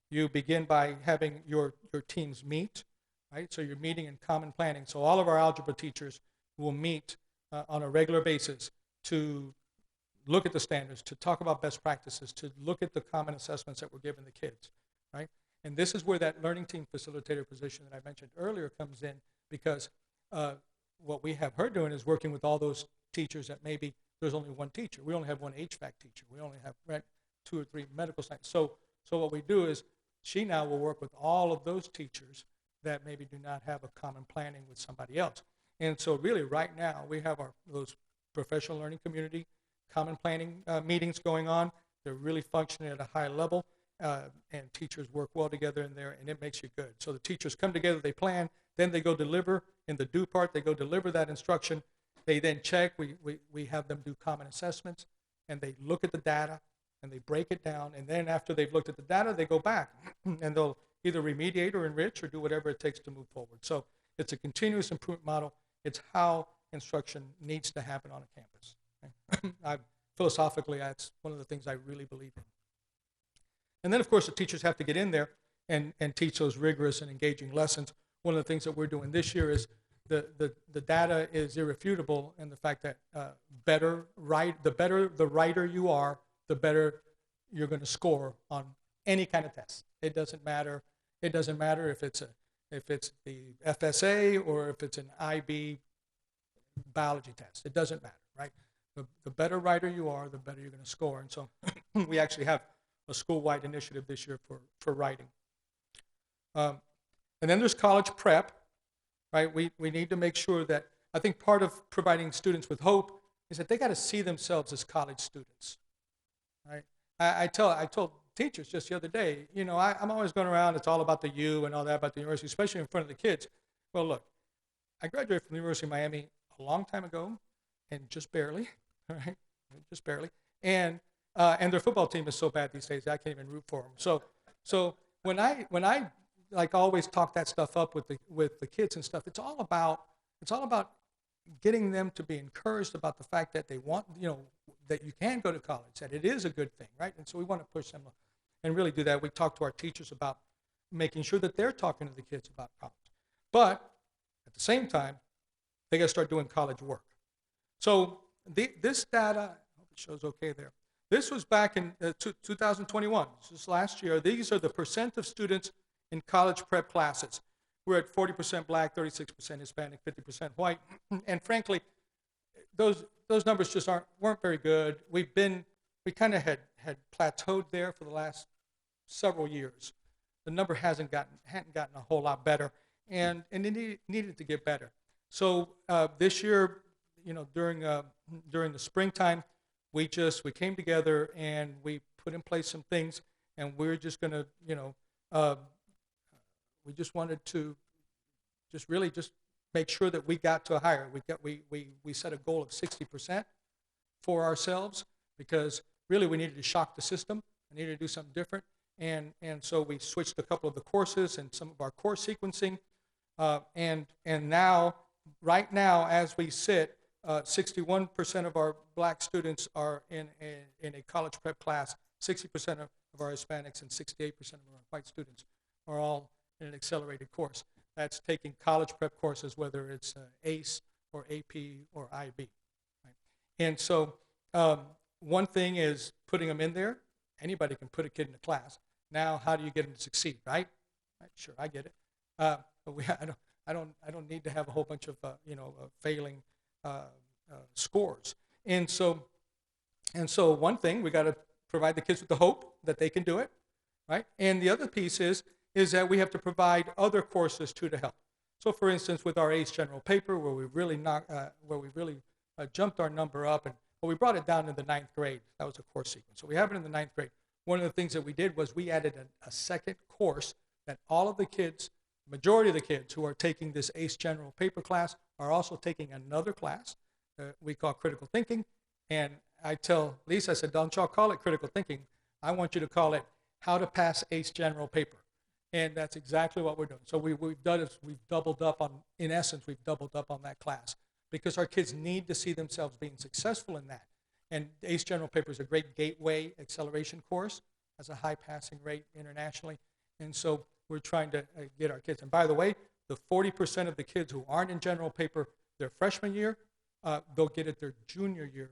You begin by having your teams meet, right? So you're meeting in common planning. So all of our algebra teachers will meet on a regular basis to look at the standards, to talk about best practices, to look at the common assessments that we're giving the kids, right? And this is where that learning team facilitator position that I mentioned earlier comes in, because what we have her doing is working with all those teachers that maybe there's only one teacher. We only have one HVAC teacher. We only have 2 or 3 medical science. So what we do is she now will work with all of those teachers that maybe do not have a common planning with somebody else. And so really right now we have those professional learning community common planning meetings going on. They're really functioning at a high level, and teachers work well together in there, and it makes you good. So the teachers come together, they plan, then they go deliver. In the do part, they go deliver that instruction. They then check. We have them do common assessments, and they look at the data, and they break it down. And then after they've looked at the data, they go back, and they'll either remediate or enrich or do whatever it takes to move forward. So it's a continuous improvement model. It's how instruction needs to happen on a campus. Philosophically, that's one of the things I really believe in. And then, of course, the teachers have to get in there and teach those rigorous and engaging lessons. One of the things that we're doing this year is the data is irrefutable, and the fact that the better the writer you are, the better you're going to score on any kind of test. It doesn't matter. It doesn't matter if it's the FSA or if it's an IB biology test. It doesn't matter, right? The better writer you are, the better you're going to score. And so we actually have a school-wide initiative this year for writing. And then there's college prep, right? We need to make sure that, I think part of providing students with hope is that they got to see themselves as college students, right? I told teachers just the other day, I'm always going around, it's all about the U and all that about the university, especially in front of the kids. Well, look, I graduated from the University of Miami a long time ago, and just barely, right? Just barely. And their football team is so bad these days, I can't even root for them. So when I like always talk that stuff up with the kids and stuff, it's all about getting them to be encouraged about the fact that they want, that you can go to college, that it is a good thing, right? And so we want to push them and really do that. We talk to our teachers about making sure that they're talking to the kids about college. But at the same time, they got to start doing college work. So this data, I hope it shows okay there. This was back in 2021, this is last year. These are the percent of students in college prep classes. We're at 40% black, 36% Hispanic, 50% white. And frankly, those numbers just weren't very good. We kind of had plateaued there for the last several years. The number hadn't gotten a whole lot better, and it needed to get better. So this year, during the springtime, we came together and we put in place some things, and we're just going to, we just wanted to really make sure that we got to a higher. We set a goal of 60% for ourselves, because really we needed to shock the system. I needed to do something different, and so we switched a couple of the courses and some of our course sequencing, and now, right now, as we sit, 61% of our black students are in a college prep class. 60% of our Hispanics and 68% of our white students are all in an accelerated course. That's taking college prep courses, whether it's ACE or AP or IB. Right? And so one thing is putting them in there. Anybody can put a kid in a class. Now, how do you get them to succeed, right? Sure, I get it. But I don't need to have a whole bunch of failing scores. And so one thing, we got to provide the kids with the hope that they can do it, right? And the other piece is that we have to provide other courses to help. So, for instance, with our ACE general paper, where we really jumped our number up, and we brought it down in the 9th grade. That was a course sequence. So we have it in the 9th grade. One of the things that we did was we added a second course that all of the kids, majority of the kids who are taking this ACE general paper class are also taking another class we call critical thinking. And I tell Lisa, I said, don't y'all call it critical thinking. I want you to call it how to pass ACE general paper. And that's exactly what we're doing. So we've doubled up on, in essence, we've doubled up on that class. because our kids need to see themselves being successful in that. And ACE General Paper is a great gateway acceleration course, has a high passing rate internationally. And so we're trying to get our kids. And by the way, the 40% of the kids who aren't in General Paper their freshman year, they'll get it their junior year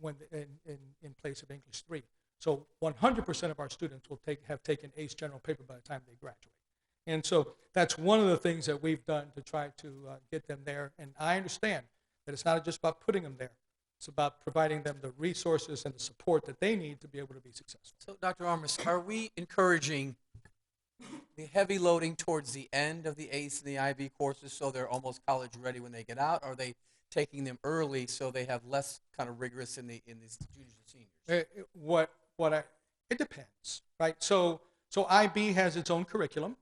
in place of English 3. So 100% of our students will have taken ACE General Paper by the time they graduate. And so that's one of the things that we've done to try to get them there. And I understand that it's not just about putting them there. It's about providing them the resources and the support that they need to be able to be successful. So, Dr. Armas, are we encouraging the heavy loading towards the end of the ACE and the IB courses so they're almost college ready when they get out? Or are they taking them early so they have less kind of rigorous in these juniors and seniors? It depends, right? So IB has its own curriculum,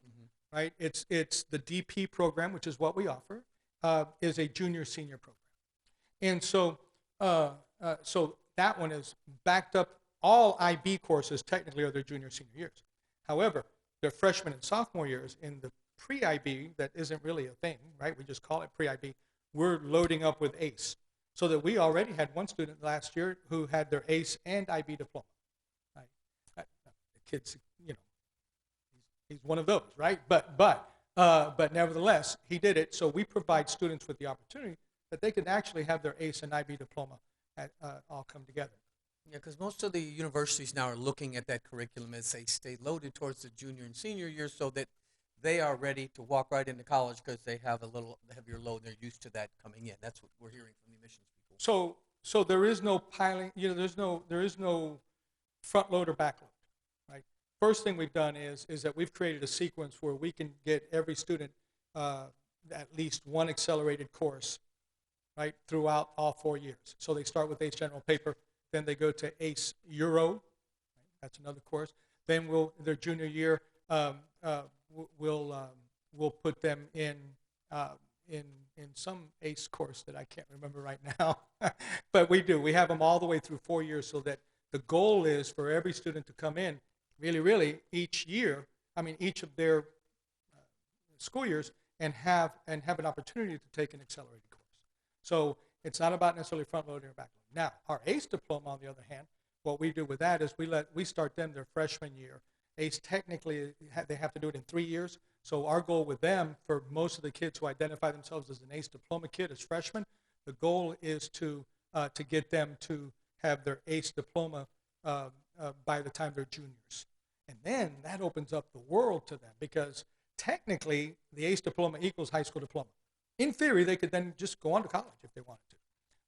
right? It's the DP program, which is what we offer, is a junior senior program, and so that one is backed up. All IB courses technically are their junior senior years. However, their freshman and sophomore years in the pre-IB, that isn't really a thing, right? We just call it pre-IB. We're loading up with ACE, so that we already had one student last year who had their ACE and IB diploma. Right? The kid's, he's one of those, right? But nevertheless, he did it. So we provide students with the opportunity that they can actually have their ACE and IB diploma all come together. Yeah, because most of the universities now are looking at that curriculum as they stay loaded towards the junior and senior years so that they are ready to walk right into college because they have a little heavier load and they're used to that coming in. That's what we're hearing from the admissions people. So there is no piling, there is no front load or back load, right? First thing we've done is that we've created a sequence where we can get every student at least one accelerated course, right, throughout all 4 years. So they start with ACE General Paper, then they go to ACE Euro, right? That's another course. Then their junior year, we'll put them in some ACE course that I can't remember right now, but we have them all the way through 4 years, so that the goal is for every student to come in really each year, each of their school years, and have an opportunity to take an accelerated course. So it's not about necessarily front loading or back loading. Now, our ACE diploma, on the other hand, what we do with that is we start them their freshman year. ACE technically, they have to do it in 3 years. So our goal with them, for most of the kids who identify themselves as an ACE diploma kid as freshmen, the goal is to get them to have their ACE diploma by the time they're juniors. And then that opens up the world to them, because technically the ACE diploma equals high school diploma. In theory, they could then just go on to college if they wanted to.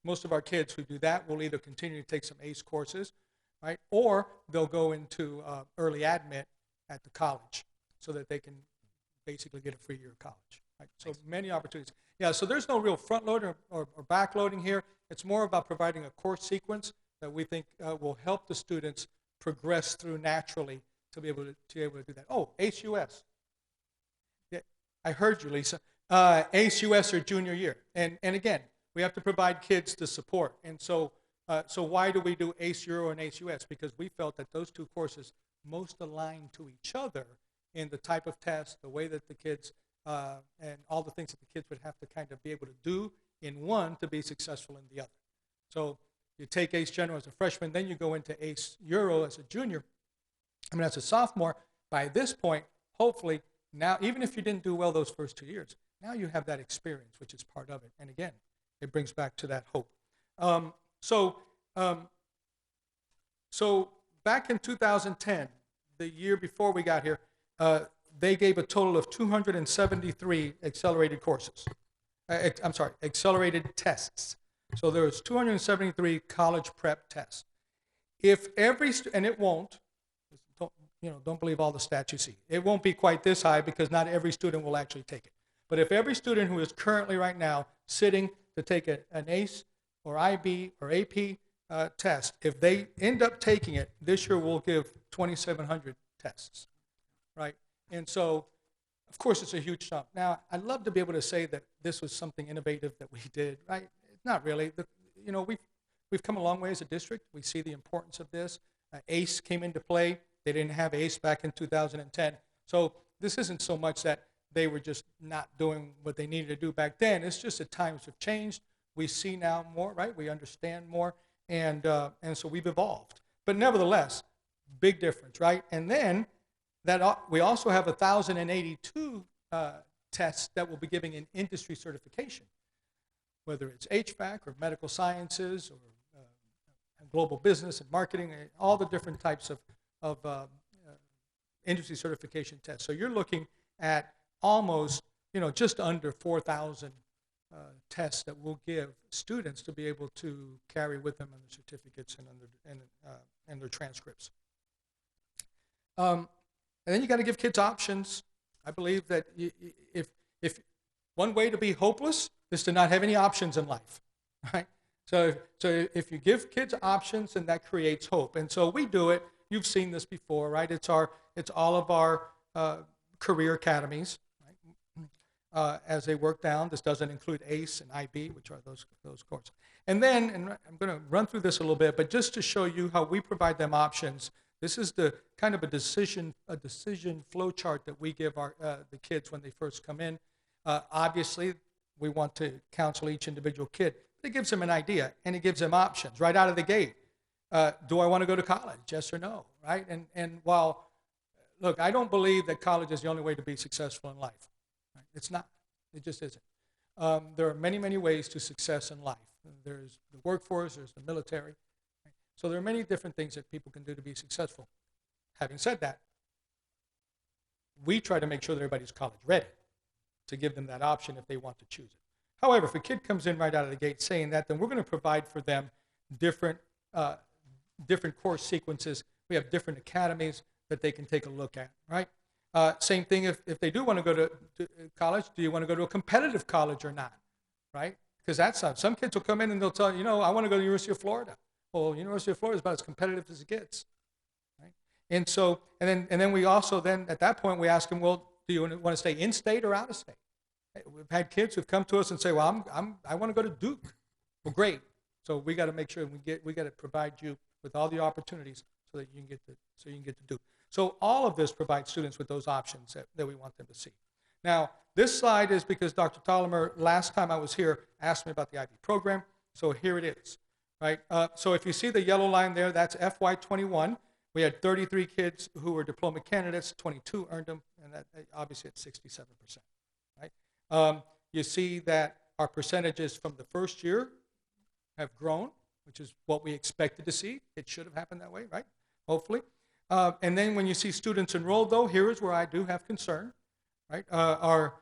Most of our kids who do that will either continue to take some ACE courses, right, or they'll go into early admit at the college so that they can basically get a free year of college. Right? So many opportunities. Yeah, so there's no real front loading or back loading here. It's more about providing a course sequence that we think will help the students progress through naturally to be able to do that. Oh, ACE US. Yeah, I heard you, Lisa. ACE US or junior year. And again, we have to provide kids the support. And so why do we do ACE Euro and ACE US? Because we felt that those two courses most align to each other in the type of test, the way that the kids, and all the things that the kids would have to kind of be able to do in one to be successful in the other. So you take ACE General as a freshman, then you go into ACE Euro as a junior. As a sophomore, by this point, hopefully, now, even if you didn't do well those first 2 years, now you have that experience, which is part of it. And again, it brings back to that hope. So back in 2010, the year before we got here, they gave a total of 273 accelerated courses. Accelerated tests. So there was 273 college prep tests. If every and it won't, don't believe all the stats you see. It won't be quite this high because not every student will actually take it. But if every student who is currently right now sitting to take an ACE or IB or AP test, if they end up taking it, this year we'll give 2,700 tests, right? And so, of course, it's a huge jump. Now, I'd love to be able to say that this was something innovative that we did, right? Not really. We've come a long way as a district. We see the importance of this. ACE came into play. They didn't have ACE back in 2010. So this isn't so much that they were just not doing what they needed to do back then. It's just that times have changed. We see now more, right? We understand more, and so we've evolved. But nevertheless, big difference, right? And then we also have 1,082 tests that will be giving an industry certification, whether it's HVAC or medical sciences or global business and marketing, all the different types of industry certification tests. So you're looking at almost, just under 4,000 tests that we'll give students to be able to carry with them on their certificates and their transcripts. And then you got to give kids options. I believe that if one way to be hopeless is to not have any options in life, right? So if you give kids options, then that creates hope. And so we do it. You've seen this before, right? It's all of our career academies, right? As they work down. This doesn't include ACE and IB, which are those courses. And then, and I'm going to run through this a little bit, but just to show you how we provide them options. This is the kind of a decision flow chart that we give the kids when they first come in. Obviously, we want to counsel each individual kid. It gives them an idea, and it gives them options right out of the gate. Do I want to go to college? Yes or no, right? And while, look, I don't believe that college is the only way to be successful in life. Right? It's not. It just isn't. There are many, many ways to success in life. There's the workforce, there's the military. Right? So there are many different things that people can do to be successful. Having said that, we try to make sure that everybody's college ready to give them that option if they want to choose it. However, if a kid comes in right out of the gate saying that, then we're going to provide for them different course sequences. We have different academies that they can take a look at, right? Same thing if they do want to go to college, do you want to go to a competitive college or not, right? Because that's some kids will come in and they'll tell you, I want to go to the University of Florida. Well, University of Florida is about as competitive as it gets, right? And so, and then we also then at that point we ask them, well, do you want to stay in state or out of state? We've had kids who've come to us and say, well, I want to go to Duke. Well, great. So we got to make sure we got to provide you with all the opportunities so that you can get to Duke. So all of this provides students with those options that we want them to see. Now, this slide is because Dr. Tollimer, last time I was here, asked me about the IB program. So here it is, right? So if you see the yellow line there, that's FY21. We had 33 kids who were diploma candidates, 22 earned them, and that obviously at 67%, right? You see that our percentages from the first year have grown, which is what we expected to see. It should have happened that way, right? Hopefully. And then when you see students enrolled, though, here is where I do have concern, right? Our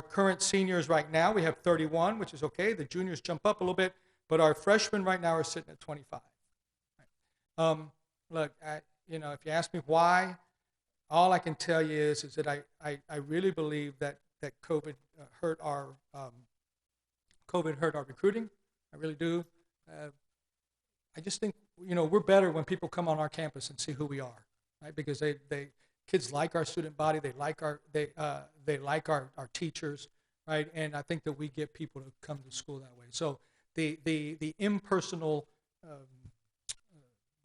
current seniors right now, we have 31, which is okay. The juniors jump up a little bit, but our freshmen right now are sitting at 25. Right? Look, if you ask me why, all I can tell you is that I really believe that COVID hurt our recruiting. I really do. I just think we're better when people come on our campus and see who we are, right? Because kids like our student body, they like our teachers, right? And I think that we get people to come to school that way. So the impersonal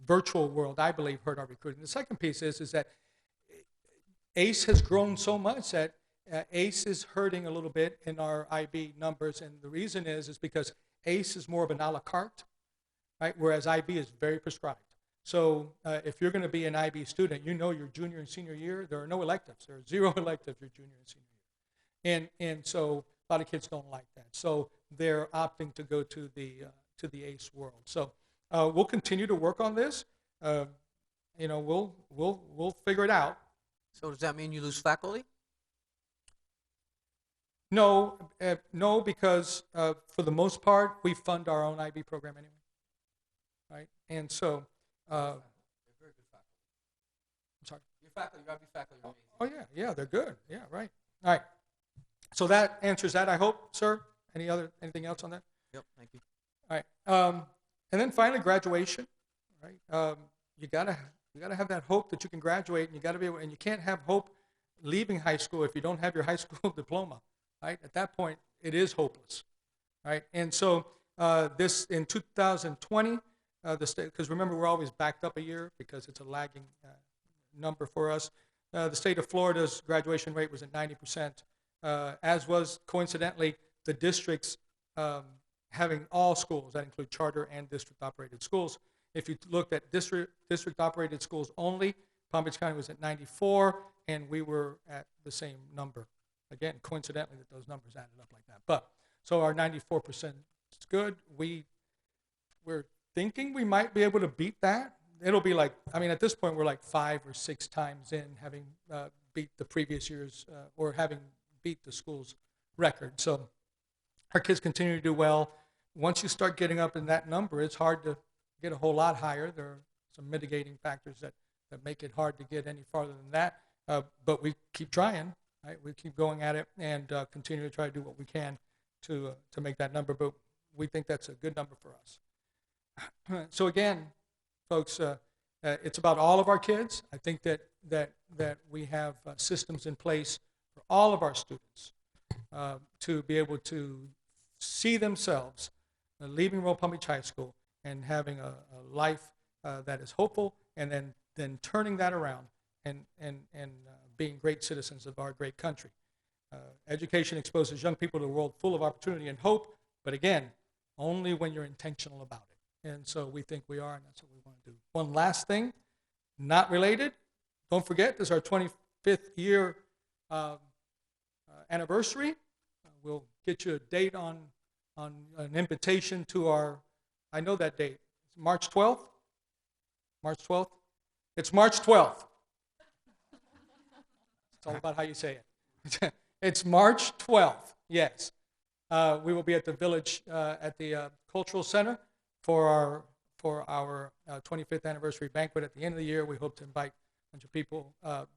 virtual world, I believe, hurt our recruiting. The second piece is that ACE has grown so much that ACE is hurting a little bit in our IB numbers, and the reason is because ACE is more of an a la carte, right? Whereas IB is very prescribed. So if you're going to be an IB student, your junior and senior year, there are no electives. There are 0 electives your junior and senior year. And so a lot of kids don't like that. So they're opting to go to the ACE world. So we'll continue to work on this. We'll figure it out. So does that mean you lose faculty? No, because for the most part, we fund our own IB program anyway, right? And so, They're very good faculty. I'm sorry. Your faculty, your IB faculty are amazing. Oh yeah, they're good. Yeah, right. All right. So that answers that, I hope, sir. Anything else on that? Yep, thank you. All right. And then finally, graduation, right? You gotta have that hope that you can graduate, and you gotta be able, and you can't have hope leaving high school if you don't have your high school diploma. Right? At that point, it is hopeless, right? And so this in 2020, the state, because remember we're always backed up a year because it's a lagging number for us. The state of Florida's graduation rate was at 90%. as was coincidentally the districts having all schools, that include charter and district-operated schools. If you looked at district-operated schools only, Palm Beach County was at 94, and we were at the same number. Again, coincidentally, that those numbers added up like that. But so our 94% is good. We're thinking we might be able to beat that. It'll be like, I mean, at this point, we're like 5 or 6 times in having beat the previous year's or having beat the school's record. So our kids continue to do well. Once you start getting up in that number, it's hard to get a whole lot higher. There are some mitigating factors that make it hard to get any farther than that. But we keep trying, right? We keep going at it and continue to try to do what we can to make that number. But we think that's a good number for us. So again, folks, it's about all of our kids. I think that we have systems in place for all of our students to be able to see themselves leaving Royal Palm Beach High School and having a life that is hopeful, and then turning that around and being great citizens of our great country. Education exposes young people to a world full of opportunity and hope, but again, only when you're intentional about it. And so we think we are, and that's what we want to do. One last thing, not related. Don't forget, this is our 25th year anniversary. We'll get you a date on an invitation to our, I know that date, March 12th? March 12th? It's March 12th. It's all about how you say it. It's March 12th, yes. We will be at the Village, at the Cultural Center for our 25th anniversary banquet at the end of the year. We hope to invite a bunch of people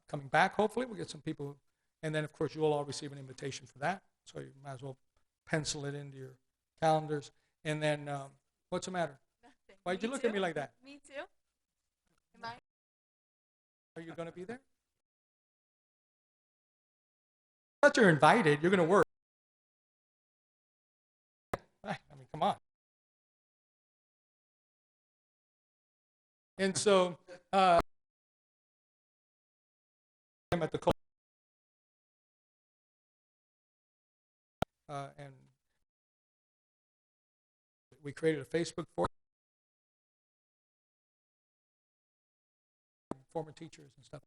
coming back, hopefully. We'll get some people, and then, of course, you'll all receive an invitation for that, so you might as well pencil it into your calendars. And then, what's the matter? Nothing. Why'd you look at me like that? Me too. Am I? Are you going to be there? I thought you're invited. You're going to work. I mean, come on. And so, I'm at the and we created a Facebook for former teachers and stuff.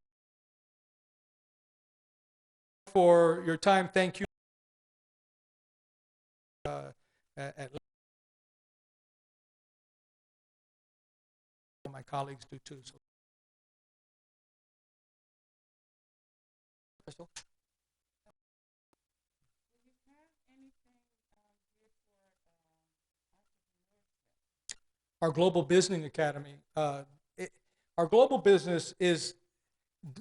For your time, thank you. At my colleagues do too. So. Crystal? Our Global Business Academy. Our global business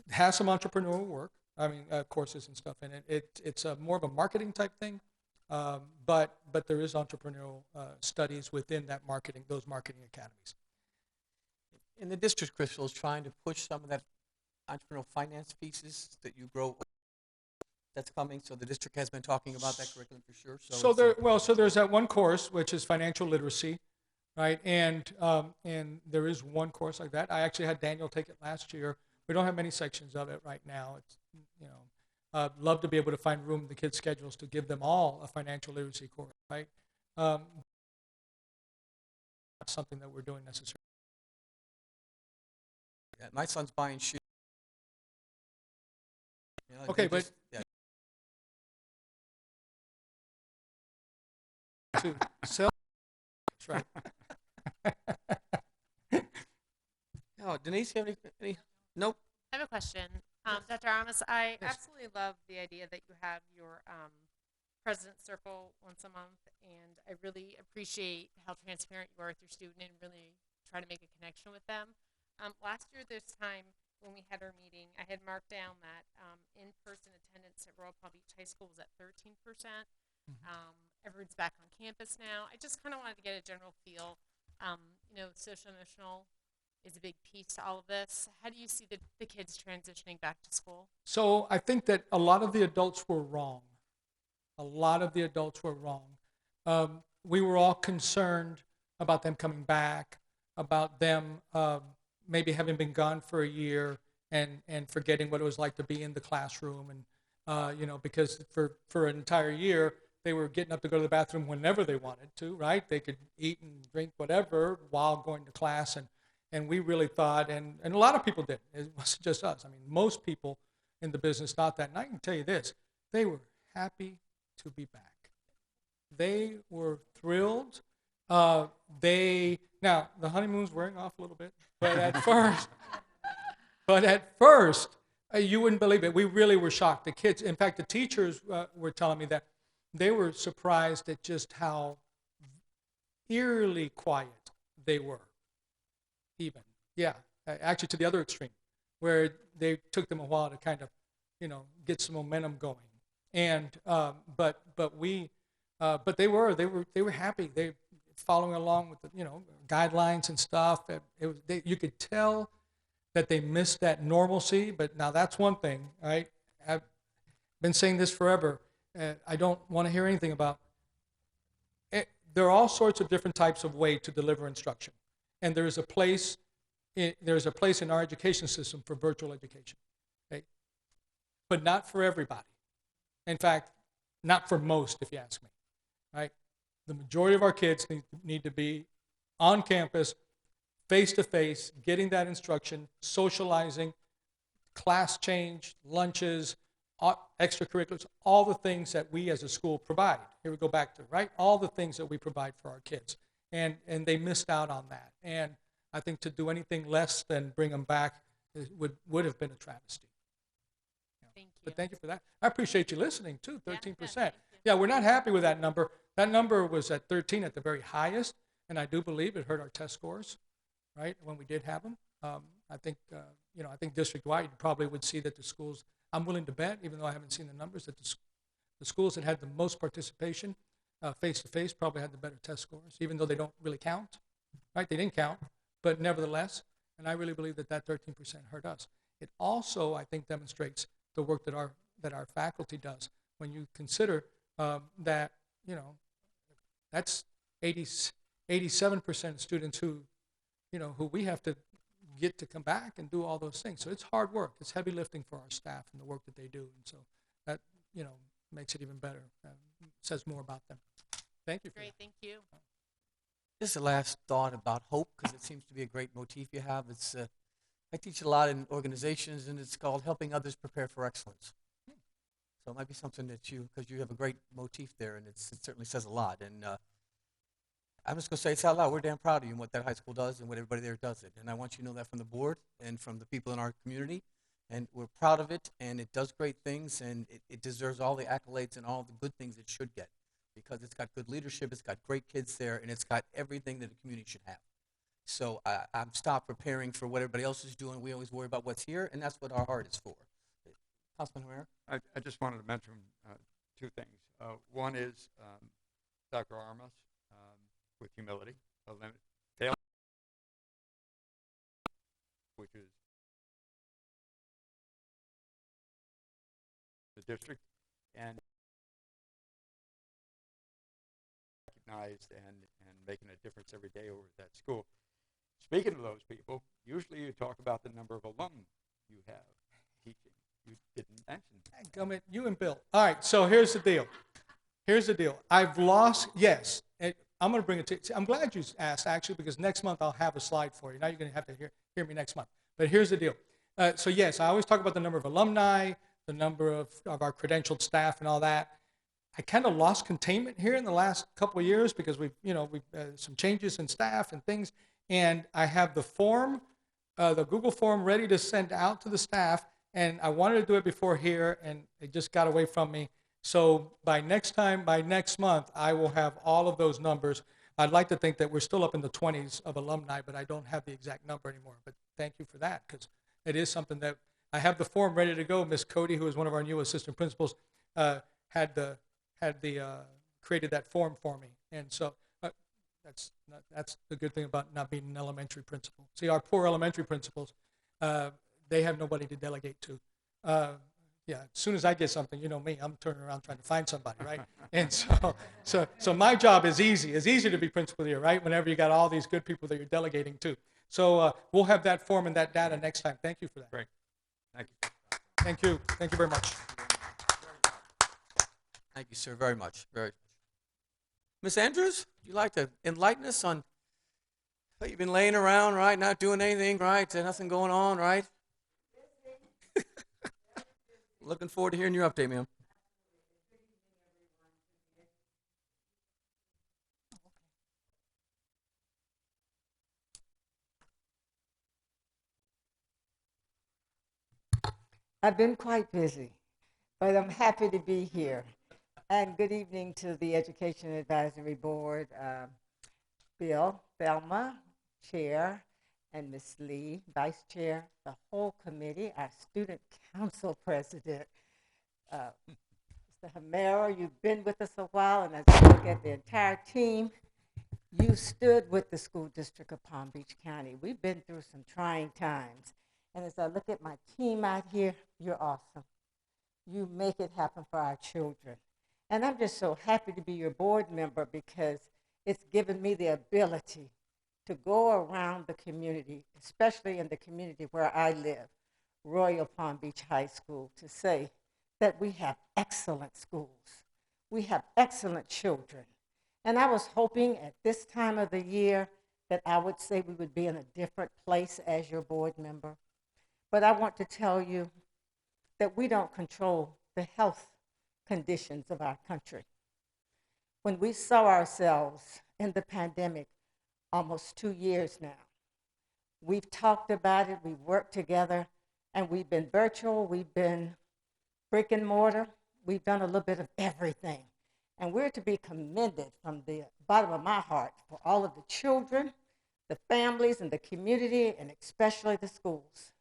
has some entrepreneurial work. I mean, courses and stuff in it. It's more of a marketing type thing, but there is entrepreneurial studies within those marketing academies. In the district, Crystal is trying to push some of that entrepreneurial finance pieces that you grow. That's coming. So the district has been talking about that curriculum for sure. So there's that one course which is financial literacy, right? And there is one course like that. I actually had Daniel take it last year. We don't have many sections of it right now. It's I'd love to be able to find room in the kids' schedules to give them all a financial literacy course, right? Not something that we're doing necessarily. Yeah, my son's buying shoes. Okay, but to sell, that's right. Oh, Denise, you have any? Nope. I have a question. Dr. Amos, I absolutely love the idea that you have your President's Circle once a month, and I really appreciate how transparent you are with your student and really try to make a connection with them. Last year this time when we had our meeting, I had marked down that in-person attendance at Royal Palm Beach High School was at 13%. Everyone's back on campus now. I just kind of wanted to get a general feel. Social emotional is a big piece to all of this. How do you see the kids transitioning back to school? So I think that a lot of the adults were wrong. We were all concerned about them coming back, about them maybe having been gone for a year and forgetting what it was like to be in the classroom because for an entire year, they were getting up to go to the bathroom whenever they wanted to, right? They could eat and drink whatever while going to class. And we really thought, and a lot of people did, it wasn't just us. I mean, most people in the business thought that. And I can tell you this, they were happy to be back. They were thrilled. Now, the honeymoon's wearing off a little bit, but at first, you wouldn't believe it. We really were shocked. The kids, in fact, the teachers were telling me that they were surprised at just how eerily quiet they were, even. Yeah, actually to the other extreme, where they took them a while to kind of, get some momentum going. And but they were happy. They following along with the guidelines and stuff. You could tell that they missed that normalcy. But now that's one thing, right? I've been saying this forever. I don't want to hear anything about it. There are all sorts of different types of way to deliver instruction, and there's a place in our education system for virtual education, okay? But not for everybody. In fact, not for most, if you ask me, right? The majority of our kids need to be on campus, face-to-face, getting that instruction, socializing, class change, lunches, extracurriculars, all the things that we as a school provide. Here we go back to, right? All the things that we provide for our kids. And they missed out on that. And I think to do anything less than bring them back would have been a travesty. Thank you. But thank you for that. I appreciate you listening, too, 13%. thank you. Yeah, we're not happy with that number. That number was at 13 at the very highest, and I do believe it hurt our test scores, right, when we did have them. I think district-wide, you probably would see that the schools, I'm willing to bet, even though I haven't seen the numbers, that the schools that had the most participation face-to-face probably had the better test scores, even though they don't really count, right? They didn't count, but nevertheless, and I really believe that 13% hurt us. It also, I think, demonstrates the work that our faculty does. When you consider that, that's 87% students who we have to get to come back and do all those things. So it's hard work. It's heavy lifting for our staff and the work that they do. And so that, makes it even better. Says more about them. Thank you for Great, that. thank you. Just a last thought about hope, because it seems to be a great motif you have. It's I teach a lot in organizations, and it's called helping others prepare for excellence. So it might be something that because you have a great motif there, and it certainly says a lot. And I'm just going to say it's out loud. We're damn proud of you and what that high school does and what everybody there does it. And I want you to know that from the board and from the people in our community. And we're proud of it, and it does great things, and it deserves all the accolades and all the good things it should get, because it's got good leadership, it's got great kids there, and it's got everything that a community should have. So I'm stopped preparing for what everybody else is doing. We always worry about what's here, and that's what our heart is for. Councilman Herrera? I just wanted to mention two things. One is Dr. Armas, with humility, which is the district, and recognized and making a difference every day over at that school. Speaking of those people, usually you talk about the number of alum you have teaching. You didn't mention. You and Bill. All right, so here's the deal. I've lost, yes, I'm going to bring it to you. I'm glad you asked, actually, because next month I'll have a slide for you. Now you're going to have to hear me next month. But here's the deal. So yes, I always talk about the number of alumni, the number of our credentialed staff and all that. I kind of lost containment here in the last couple of years because we've some changes in staff and things. And I have the form, the Google form ready to send out to the staff. And I wanted to do it before here, and it just got away from me. So by next month, I will have all of those numbers. I'd like to think that we're still up in the 20s of alumni, but I don't have the exact number anymore. But thank you for that, because it is something that I have the form ready to go. Miss Cody, who is one of our new assistant principals, created that form for me. And so that's the good thing about not being an elementary principal. See, our poor elementary principals, they have nobody to delegate to. As soon as I get something, you know me, I'm turning around trying to find somebody, right? And so my job is easy. It's easy to be principal here, right? Whenever you got all these good people that you're delegating to. So we'll have that form and that data next time. Thank you for that. Great. Thank you. Thank you. Thank you very much. Thank you, sir, very much. Very much. Miss Andrews, would you like to enlighten us on how you've been laying around, right? Not doing anything, right? Nothing going on, right? Looking forward to hearing your update, ma'am. I've been quite busy, but I'm happy to be here. And good evening to the Education Advisory Board, Bill, Thelma, Chair, and Ms. Lee, Vice Chair, the whole committee, our Student Council President, Mr. Hamera. You've been with us a while, and as I look at the entire team, you stood with the school district of Palm Beach County. We've been through some trying times. And as I look at my team out here, you're awesome. You make it happen for our children. And I'm just so happy to be your board member because it's given me the ability to go around the community, especially in the community where I live, Royal Palm Beach High School, to say that we have excellent schools. We have excellent children. And I was hoping at this time of the year that I would say we would be in a different place as your board member. But I want to tell you that we don't control the health conditions of our country. When we saw ourselves in the pandemic almost 2 years now, we've talked about it, we've worked together, and we've been virtual, we've been brick and mortar, we've done a little bit of everything. And we're to be commended from the bottom of my heart for all of the children, the families, and the community, and especially the schools,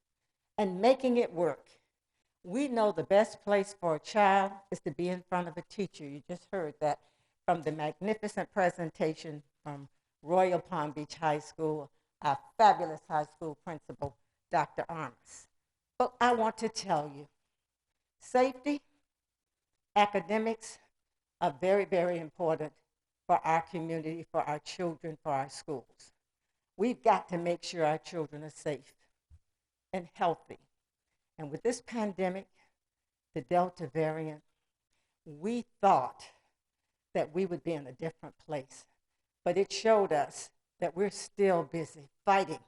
and making it work. We know the best place for a child is to be in front of a teacher. You just heard that from the magnificent presentation from Royal Palm Beach High School, our fabulous high school principal, Dr. Armas. But I want to tell you, safety, academics are very, very important for our community, for our children, for our schools. We've got to make sure our children are safe and healthy. And with this pandemic, the Delta variant, we thought that we would be in a different place. But it showed us that we're still busy fighting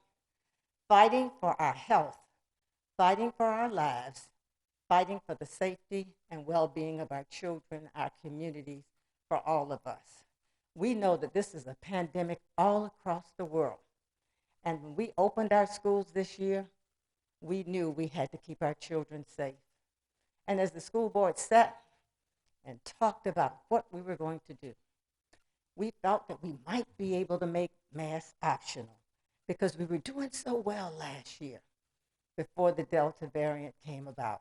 for our health, fighting for our lives, fighting for the safety and well-being of our children, our communities, for all of us. We know that this is a pandemic all across the world. And when we opened our schools this year, we knew we had to keep our children safe. And as the school board sat and talked about what we were going to do, we felt that we might be able to make masks optional because we were doing so well last year before the Delta variant came about.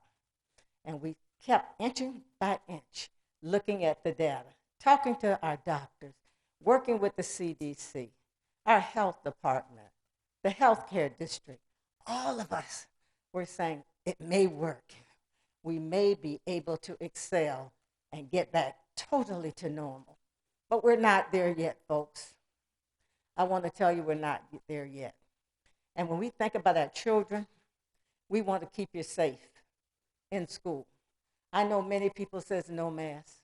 And we kept inching by inch looking at the data, talking to our doctors, working with the CDC, our health department, the healthcare district. All of us were saying it may work. We may be able to excel and get back totally to normal. But we're not there yet, folks. I want to tell you we're not there yet. And when we think about our children, we want to keep you safe in school. I know many people says no masks.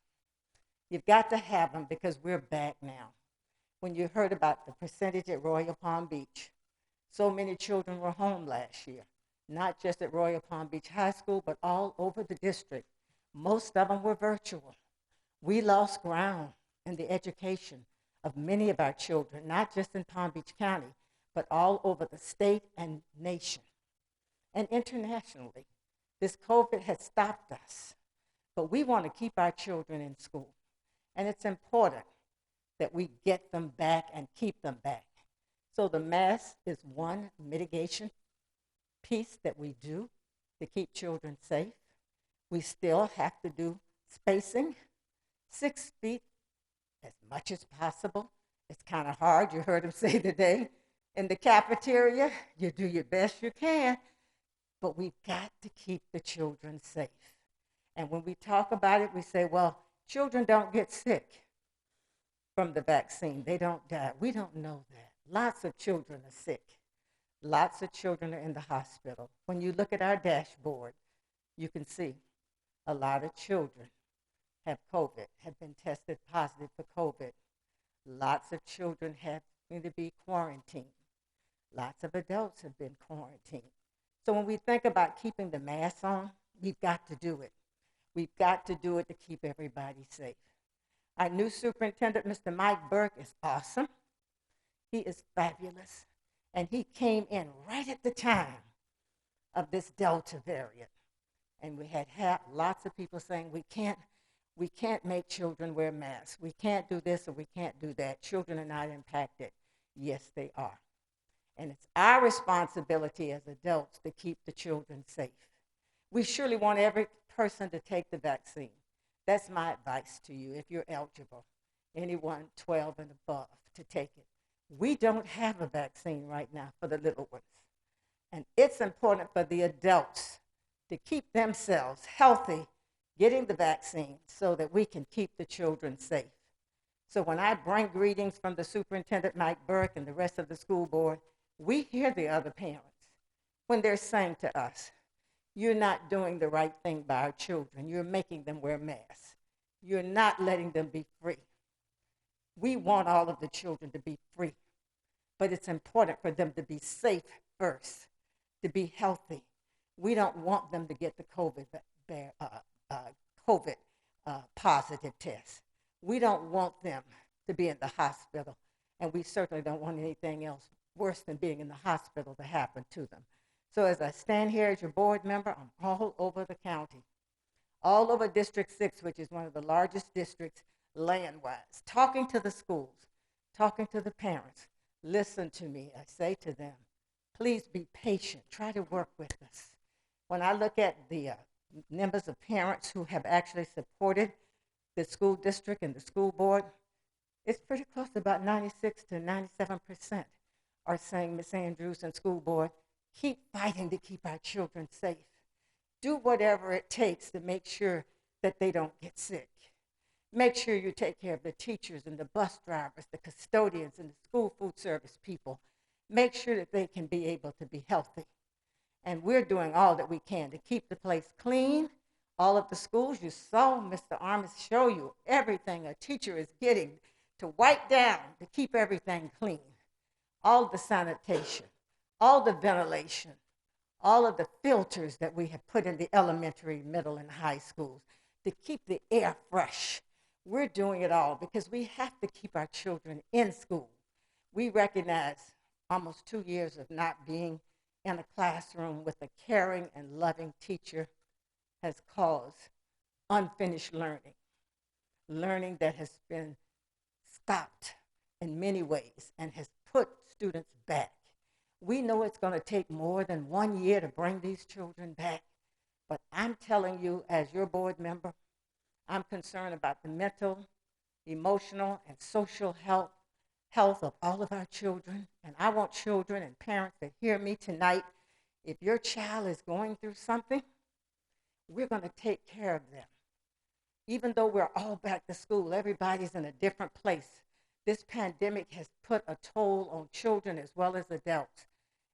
You've got to have them because we're back now. When you heard about the percentage at Royal Palm Beach, so many children were home last year, not just at Royal Palm Beach High School, but all over the district. Most of them were virtual. We lost ground in the education of many of our children, not just in Palm Beach County, but all over the state and nation. And internationally, this COVID has stopped us, but we want to keep our children in school. And it's important that we get them back and keep them back. So the mask is one mitigation piece that we do to keep children safe. We still have to do spacing, 6 feet as much as possible. It's kind of hard, you heard him say today. In the cafeteria, you do your best you can, but we've got to keep the children safe. And when we talk about it, we say, well, children don't get sick from the vaccine. They don't die. We don't know that. Lots of children are sick. Lots of children are in the hospital. When you look at our dashboard, you can see a lot of children have COVID, have been tested positive for COVID. Lots of children have to be quarantined. Lots of adults have been quarantined. So when we think about keeping the mask on, we've got to do it. We've got to do it to keep everybody safe. Our new superintendent, Mr. Mike Burke, is awesome. He is fabulous. And he came in right at the time of this Delta variant. And we had lots of people saying, we can't make children wear masks. We can't do this or we can't do that. Children are not impacted. Yes, they are. And it's our responsibility as adults to keep the children safe. We surely want every person to take the vaccine. That's my advice to you if you're eligible, anyone 12 and above, to take it. We don't have a vaccine right now for the little ones. And it's important for the adults to keep themselves healthy, getting the vaccine so that we can keep the children safe. So when I bring greetings from the superintendent, Mike Burke, and the rest of the school board, we hear the other parents when they're saying to us, you're not doing the right thing by our children. You're making them wear masks. You're not letting them be free. We want all of the children to be free, but it's important for them to be safe first, to be healthy. We don't want them to get the COVID positive test. We don't want them to be in the hospital, and we certainly don't want anything else worse than being in the hospital to happen to them. So as I stand here as your board member, I'm all over the county, all over District 6, which is one of the largest districts land-wise, talking to the schools, talking to the parents. Listen to me. I say to them, please be patient. Try to work with us. When I look at the numbers of parents who have actually supported the school district and the school board, it's pretty close to about 96 to 97% are saying, Ms. Andrews and school board, keep fighting to keep our children safe. Do whatever it takes to make sure that they don't get sick. Make sure you take care of the teachers and the bus drivers, the custodians and the school food service people. Make sure that they can be able to be healthy. And we're doing all that we can to keep the place clean. All of the schools, you saw Mr. Armis show you everything a teacher is getting to wipe down to keep everything clean. All the sanitation, all the ventilation, all of the filters that we have put in the elementary, middle, and high schools to keep the air fresh. We're doing it all because we have to keep our children in school. We recognize almost 2 years of not being in a classroom with a caring and loving teacher has caused unfinished learning, learning that has been stopped in many ways and has put students back. We know it's going to take more than 1 year to bring these children back, but I'm telling you as your board member, I'm concerned about the mental, emotional, and social health of all of our children, and I want children and parents to hear me tonight. If your child is going through something, we're going to take care of them. Even though we're all back to school, everybody's in a different place. This pandemic has put a toll on children as well as adults.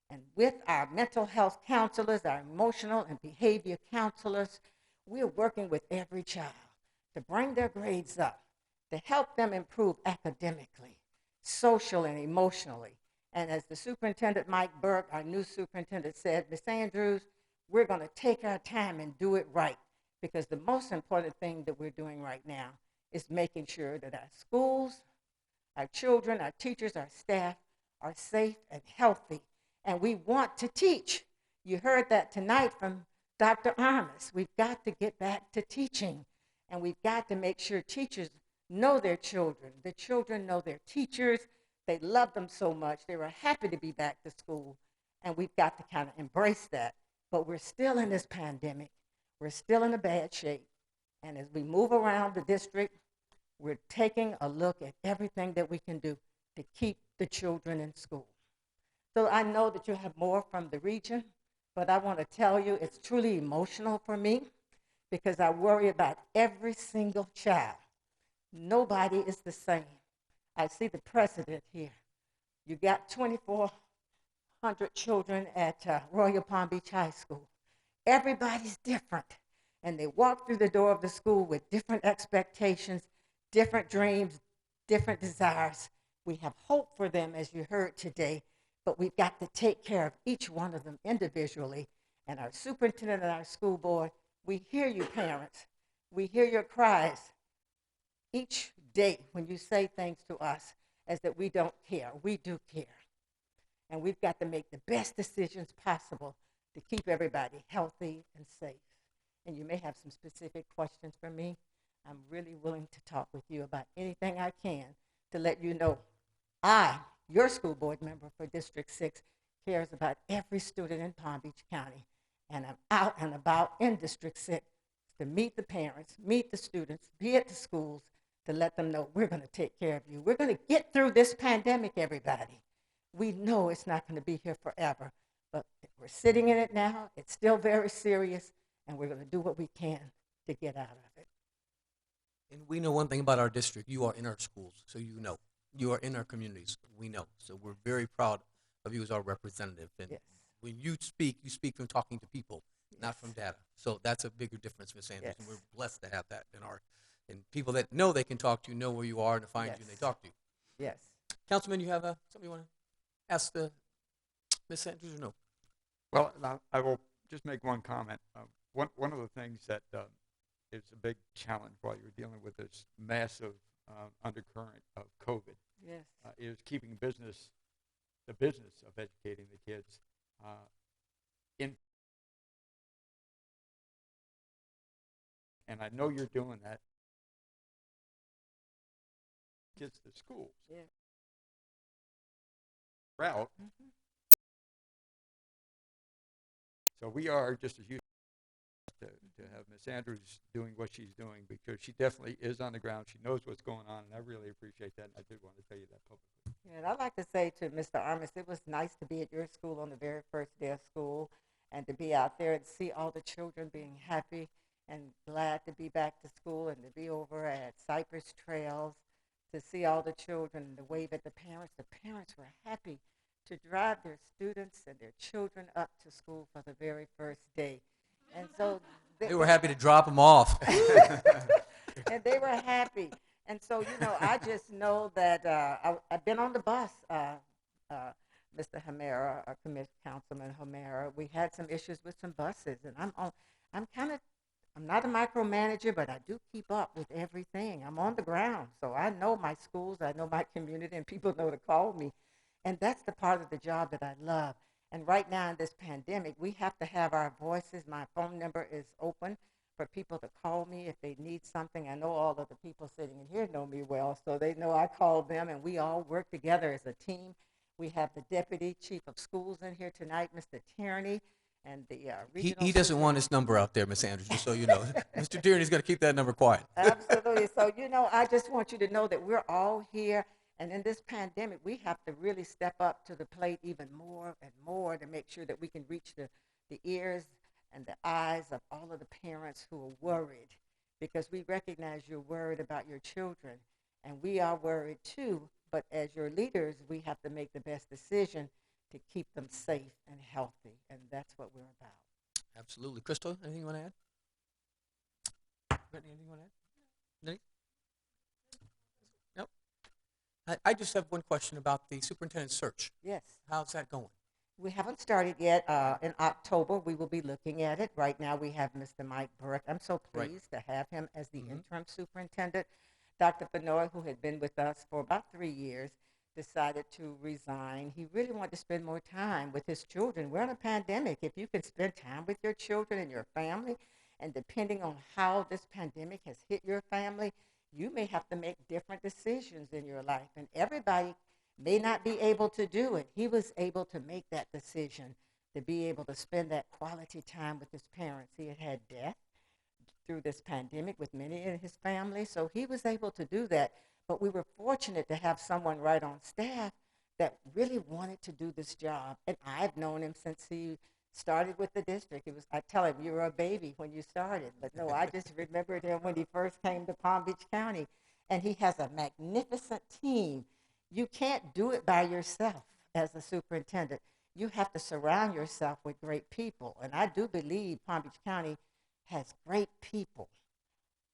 And with our mental health counselors, our emotional and behavior counselors, we're working with every child to bring their grades up, to help them improve academically, social and emotionally. And as the superintendent, Mike Burke, our new superintendent, said, Ms. Andrews, we're going to take our time and do it right, because the most important thing that we're doing right now is making sure that our schools, our children, our teachers, our staff are safe and healthy, and we want to teach. You heard that tonight from Dr. Armis. We've got to get back to teaching, and we've got to make sure teachers know their children. The children know their teachers. They love them so much. They were happy to be back to school, and we've got to kind of embrace that. But we're still in this pandemic. We're still in a bad shape. And as we move around the district, we're taking a look at everything that we can do to keep the children in school. So I know that you have more from the region, but I want to tell you it's truly emotional for me because I worry about every single child. Nobody is the same. I see the president here. You got 2,400 children at Royal Palm Beach High School. Everybody's different. And they walk through the door of the school with different expectations, different dreams, different desires. We have hope for them, as you heard today, but we've got to take care of each one of them individually. And our superintendent and our school board, we hear you, parents. We hear your cries each day when you say things to us as that we don't care. We do care. And we've got to make the best decisions possible to keep everybody healthy and safe. And you may have some specific questions for me. I'm really willing to talk with you about anything I can to let you know I, your school board member for District 6, cares about every student in Palm Beach County. And I'm out and about in District 6 to meet the parents, meet the students, be at the schools, to let them know we're going to take care of you. We're going to get through this pandemic, everybody. We know it's not going to be here forever, but we're sitting in it now. It's still very serious, and we're going to do what we can to get out of it. And we know one thing about our district. You are in our schools, so you know. You are in our communities. We know. So we're very proud of you as our representative. And Yes. when you speak from talking to people, not from data. So that's a bigger difference, Ms. Andrews. And Yes. we're blessed to have that in our, and people that know they can talk to you, know where you are, and to find you, and they Yes. talk to you. Yes. Councilman, you have something you want to ask the Ms. Andrews or no? Well, I will just make one comment. One of the things that is a big challenge while you're dealing with this massive undercurrent of COVID Yes. is keeping the business of educating the kids in. And I know you're doing that. Kids to schools. Yeah. Route. Mhm. So we are just as used to have Miss Andrews doing what she's doing, because she definitely is on the ground. She knows what's going on, and I really appreciate that. And I did want to tell you that publicly. Yeah, and I'd like to say to Mr. Armis, it was nice to be at your school on the very first day of school and to be out there and see all the children being happy and glad to be back to school, and to be over at Cypress Trails to see all the children and to wave at the parents. The parents were happy to drive their students and their children up to school for the very first day. And so They were happy to drop them off. and they were happy. And so, I just know that I've been on the bus, Mr. Hamera, Councilman Hamera. We had some issues with some buses, and I'm not a micromanager, but I do keep up with everything. I'm on the ground, so I know my schools, I know my community, and people know to call me. And that's the part of the job that I love. And right now in this pandemic, we have to have our voices. My phone number is open for people to call me if they need something. I know all of the people sitting in here know me well, so they know I call them, and we all work together as a team. We have the Deputy Chief of Schools in here tonight, Mr. Tierney, and the regional. He doesn't want his number out there, Ms. Andrews, just so you know. Mr. Tierney's got to keep that number quiet. Absolutely. So, I just want you to know that we're all here. And in this pandemic, we have to really step up to the plate even more and more to make sure that we can reach the ears and the eyes of all of the parents who are worried, because we recognize you're worried about your children, and we are worried too. But as your leaders, we have to make the best decision to keep them safe and healthy, and that's what we're about. Absolutely. Crystal, anything you want to add? Brittany, anything you want to add? Denise? Nope. I just have one question about the superintendent search. Yes. How's that going? We haven't started yet. In October, we will be looking at it. Right now, we have Mr. Mike Burke. I'm so Right. pleased to have him as the Mhm. interim superintendent. Dr. Benoit, who had been with us for about 3 years, decided to resign. He really wanted to spend more time with his children. We're in a pandemic. If you can spend time with your children and your family, and depending on how this pandemic has hit your family, you may have to make different decisions in your life. And everybody may not be able to do it. He was able to make that decision to be able to spend that quality time with his parents. He had had death through this pandemic with many in his family, so he was able to do that. But we were fortunate to have someone right on staff that really wanted to do this job. And I've known him since he started with the district. I tell him, you were a baby when you started. But no, I just remembered him when he first came to Palm Beach County. And he has a magnificent team. You can't do it by yourself as a superintendent. You have to surround yourself with great people. And I do believe Palm Beach County has great people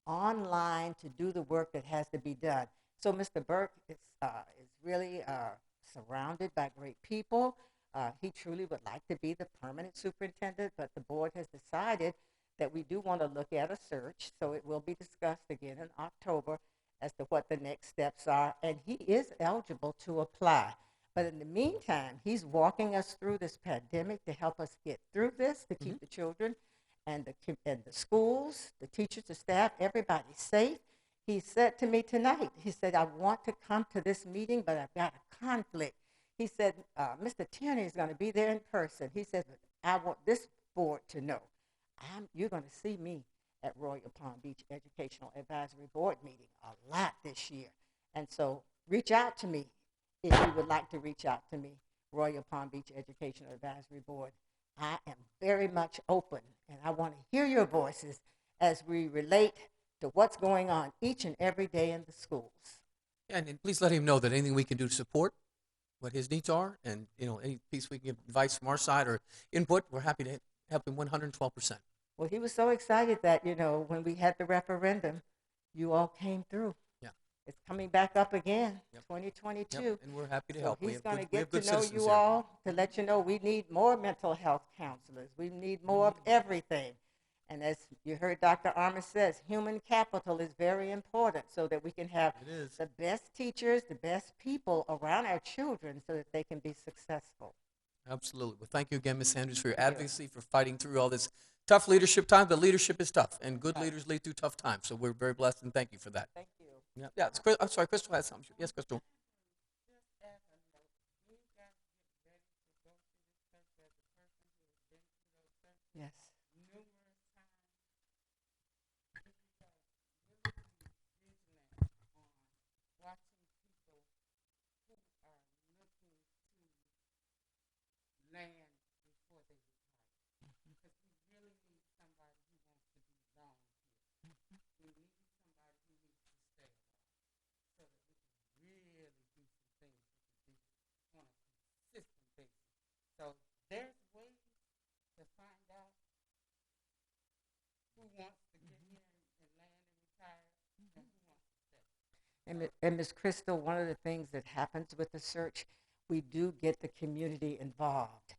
online to do the work that has to be done. So Mr. Burke is really surrounded by great people. He truly would like to be the permanent superintendent, but the board has decided that we do want to look at a search, so it will be discussed again in October as to what the next steps are, and he is eligible to apply. But in the meantime, he's walking us through this pandemic to help us get through this, to keep the children and the schools, the teachers, the staff, everybody safe. He said to me tonight, he said, I want to come to this meeting, but I've got a conflict. He said, Mr. Tierney is going to be there in person. He said, but I want this board to know. You're going to see me at Royal Palm Beach Educational Advisory Board meeting a lot this year. And so reach out to me if you would like to reach out to me, Royal Palm Beach Educational Advisory Board. I am very much open, and I want to hear your voices as we relate to what's going on each and every day in the schools. And please let him know that anything we can do to support what his needs are, and any piece we can give advice from our side or input, we're happy to help him 112%. Well, he was so excited that, when we had the referendum, you all came through. Yeah. It's coming back up again, Yep. 2022. Yep. And we're happy to So help. he's going to we get have to good know citizens you here. all to let you know we need more mental health counselors. We need more of everything. And as you heard Dr. Armour says, human capital is very important so that we can have It is. the best teachers, the best people around our children so that they can be successful. Absolutely. Well, thank you again, Ms. Andrews, for your Thank you. advocacy, for fighting through all this tough leadership time. But leadership is tough, and good Right. leaders lead through tough times. So we're very blessed, and thank you for that. Thank you. Yeah. I'm sorry, Crystal has something. Yes, Crystal. Yes. So there's ways to find out who wants to get in and land and retire and who wants to stay. And Ms. Crystal, one of the things that happens with the search, we do get the community involved.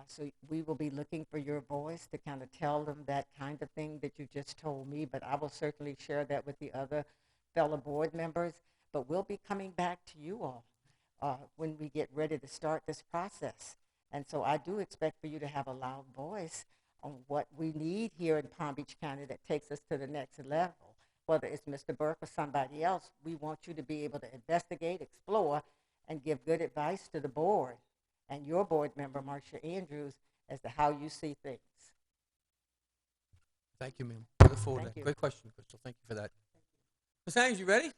So we will be looking for your voice to kind of tell them that kind of thing that you just told me, but I will certainly share that with the other fellow board members. But we'll be coming back to you all when we get ready to start this process. And so I do expect for you to have a loud voice on what we need here in Palm Beach County that takes us to the next level. Whether it's Mr. Burke or somebody else, we want you to be able to investigate, explore, and give good advice to the board and your board member, Marcia Andrews, as to how you see things. Thank you, ma'am. I look forward to Thank that. you. Great question, Crystal. Thank you for that. Ms. Andrews, you ready?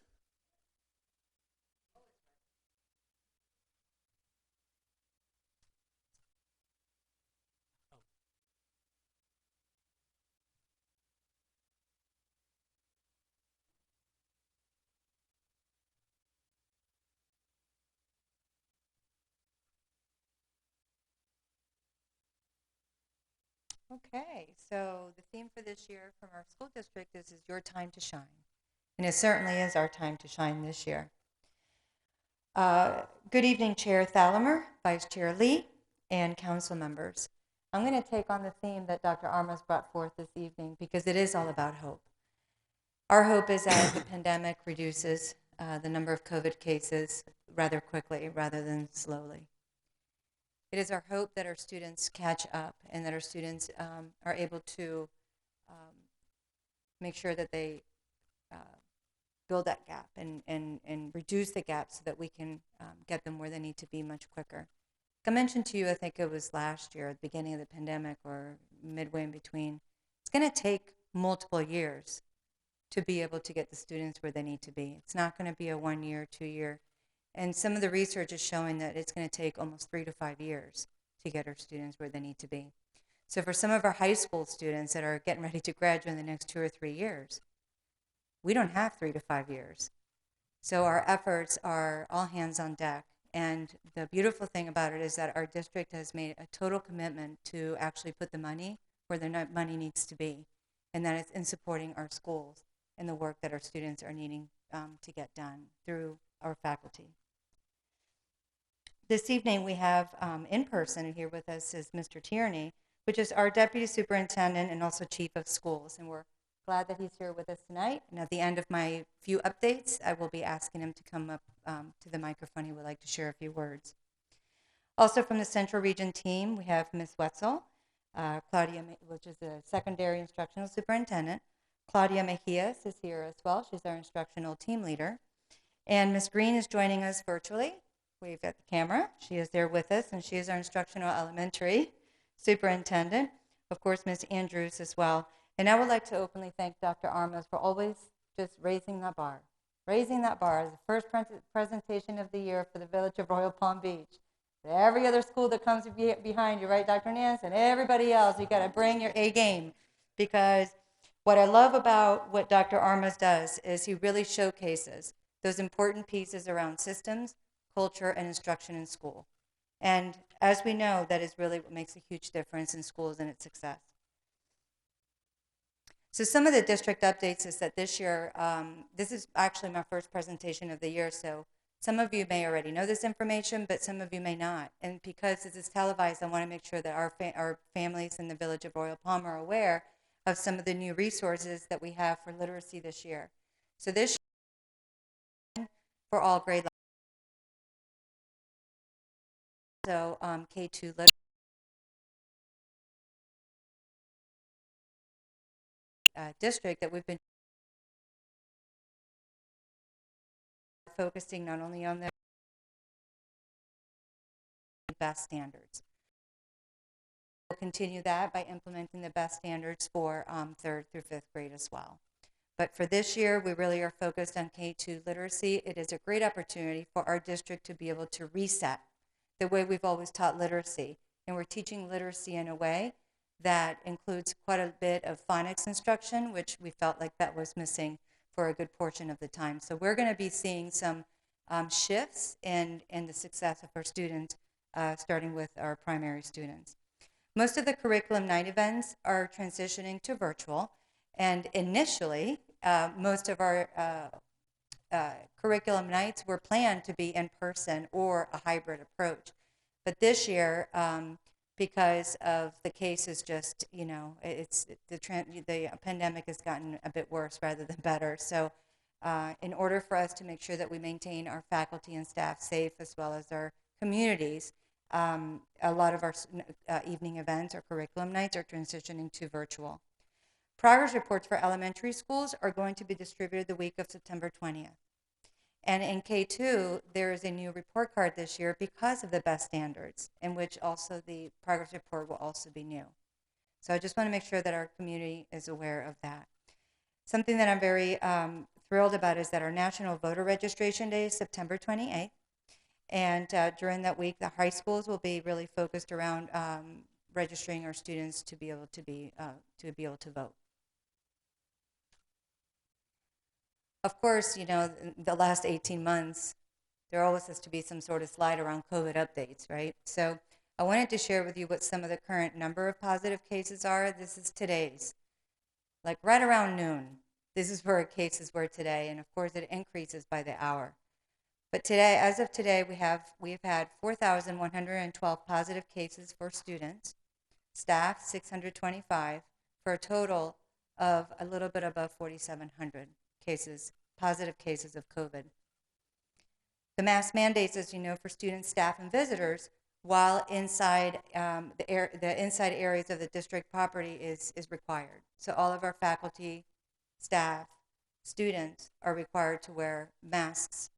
Okay, so the theme for this year from our school district is your time to shine. And it certainly is our time to shine this year. Good evening, Chair Thalamer, Vice Chair Lee, and council members. I'm going to take on the theme that Dr. Armas brought forth this evening because it is all about hope. Our hope is that the pandemic reduces the number of COVID cases rather quickly rather than slowly. It is our hope that our students catch up and that our students are able to make sure that they build that gap and reduce the gap so that we can get them where they need to be much quicker. Like I mentioned to you, I think it was last year, at the beginning of the pandemic or midway in between, it's going to take multiple years to be able to get the students where they need to be. It's not going to be a 1 year, 2 year. And some of the research is showing that it's going to take almost 3 to 5 years to get our students where they need to be. So for some of our high school students that are getting ready to graduate in the next 2 or 3 years, we don't have 3 to 5 years. So our efforts are all hands on deck. And the beautiful thing about it is that our district has made a total commitment to actually put the money where the money needs to be. and that is in supporting our schools and the work that our students are needing to get done through our faculty. This evening we have in person here with us is Mr. Tierney, which is our Deputy Superintendent and also Chief of Schools, and we're glad that he's here with us tonight. And at the end of my few updates, I will be asking him to come up to the microphone. He would like to share a few words. Also from the Central Region team, we have Ms. Wetzel, Claudia, which is the Secondary Instructional Superintendent. Claudia Mejias is here as well. She's our instructional team leader. And Ms. Green is joining us virtually. We've got the camera. She is there with us, and she is our instructional elementary superintendent. Of course, Ms. Andrews as well. And I would like to openly thank Dr. Armas for always just raising that bar. Raising that bar as the first presentation of the year for the Village of Royal Palm Beach. Every other school that comes behind you, right, Dr. Nance, and everybody else, you got to bring your A game. Because what I love about what Dr. Armas does is he really showcases those important pieces around systems, culture, and instruction in school. And as we know, that is really what makes a huge difference in schools and its success. So some of the district updates is that this year, this is actually my first presentation of the year, so some of you may already know this information, but some of you may not. And because this is televised, I want to make sure that our families in the Village of Royal Palm are aware of some of the new resources that we have for literacy this year. So this year, for all grade levels, so K2 literacy. District that we've been focusing not only on the best standards. We'll continue that by implementing the best standards for 3rd through 5th grade as well. But for this year, we really are focused on K2 literacy. It is a great opportunity for our district to be able to reset the way we've always taught literacy. And we're teaching literacy in a way that includes quite a bit of phonics instruction, which we felt like that was missing for a good portion of the time. So we're going to be seeing some shifts in the success of our students, starting with our primary students. Most of the curriculum night events are transitioning to virtual, and initially, most of our curriculum nights were planned to be in person or a hybrid approach. But this year, because of the cases, just, you know, the pandemic has gotten a bit worse rather than better. So in order for us to make sure that we maintain our faculty and staff safe as well as our communities, a lot of our evening events or curriculum nights are transitioning to virtual. Progress reports for elementary schools are going to be distributed the week of September 20th. And in K2, there is a new report card this year because of the best standards, in which also the progress report will also be new. So I just want to make sure that our community is aware of that. Something that I'm very thrilled about is that our National Voter Registration Day is September 28th. And during that week, the high schools will be really focused around registering our students to be able to vote. Of course, you know, the last 18 months, there always has to be some sort of slide around COVID updates, right? So I wanted to share with you what some of the current number of positive cases are. This is today's, like right around noon. This is where our cases were today, and of course it increases by the hour. But today, as of today, we've had 4,112 positive cases for students, staff 625, for a total of a little bit above 4,700 cases, positive cases of COVID. The mask mandates, as you know, for students, staff, and visitors, while inside the inside areas of the district property is required. So all of our faculty, staff, students are required to wear masks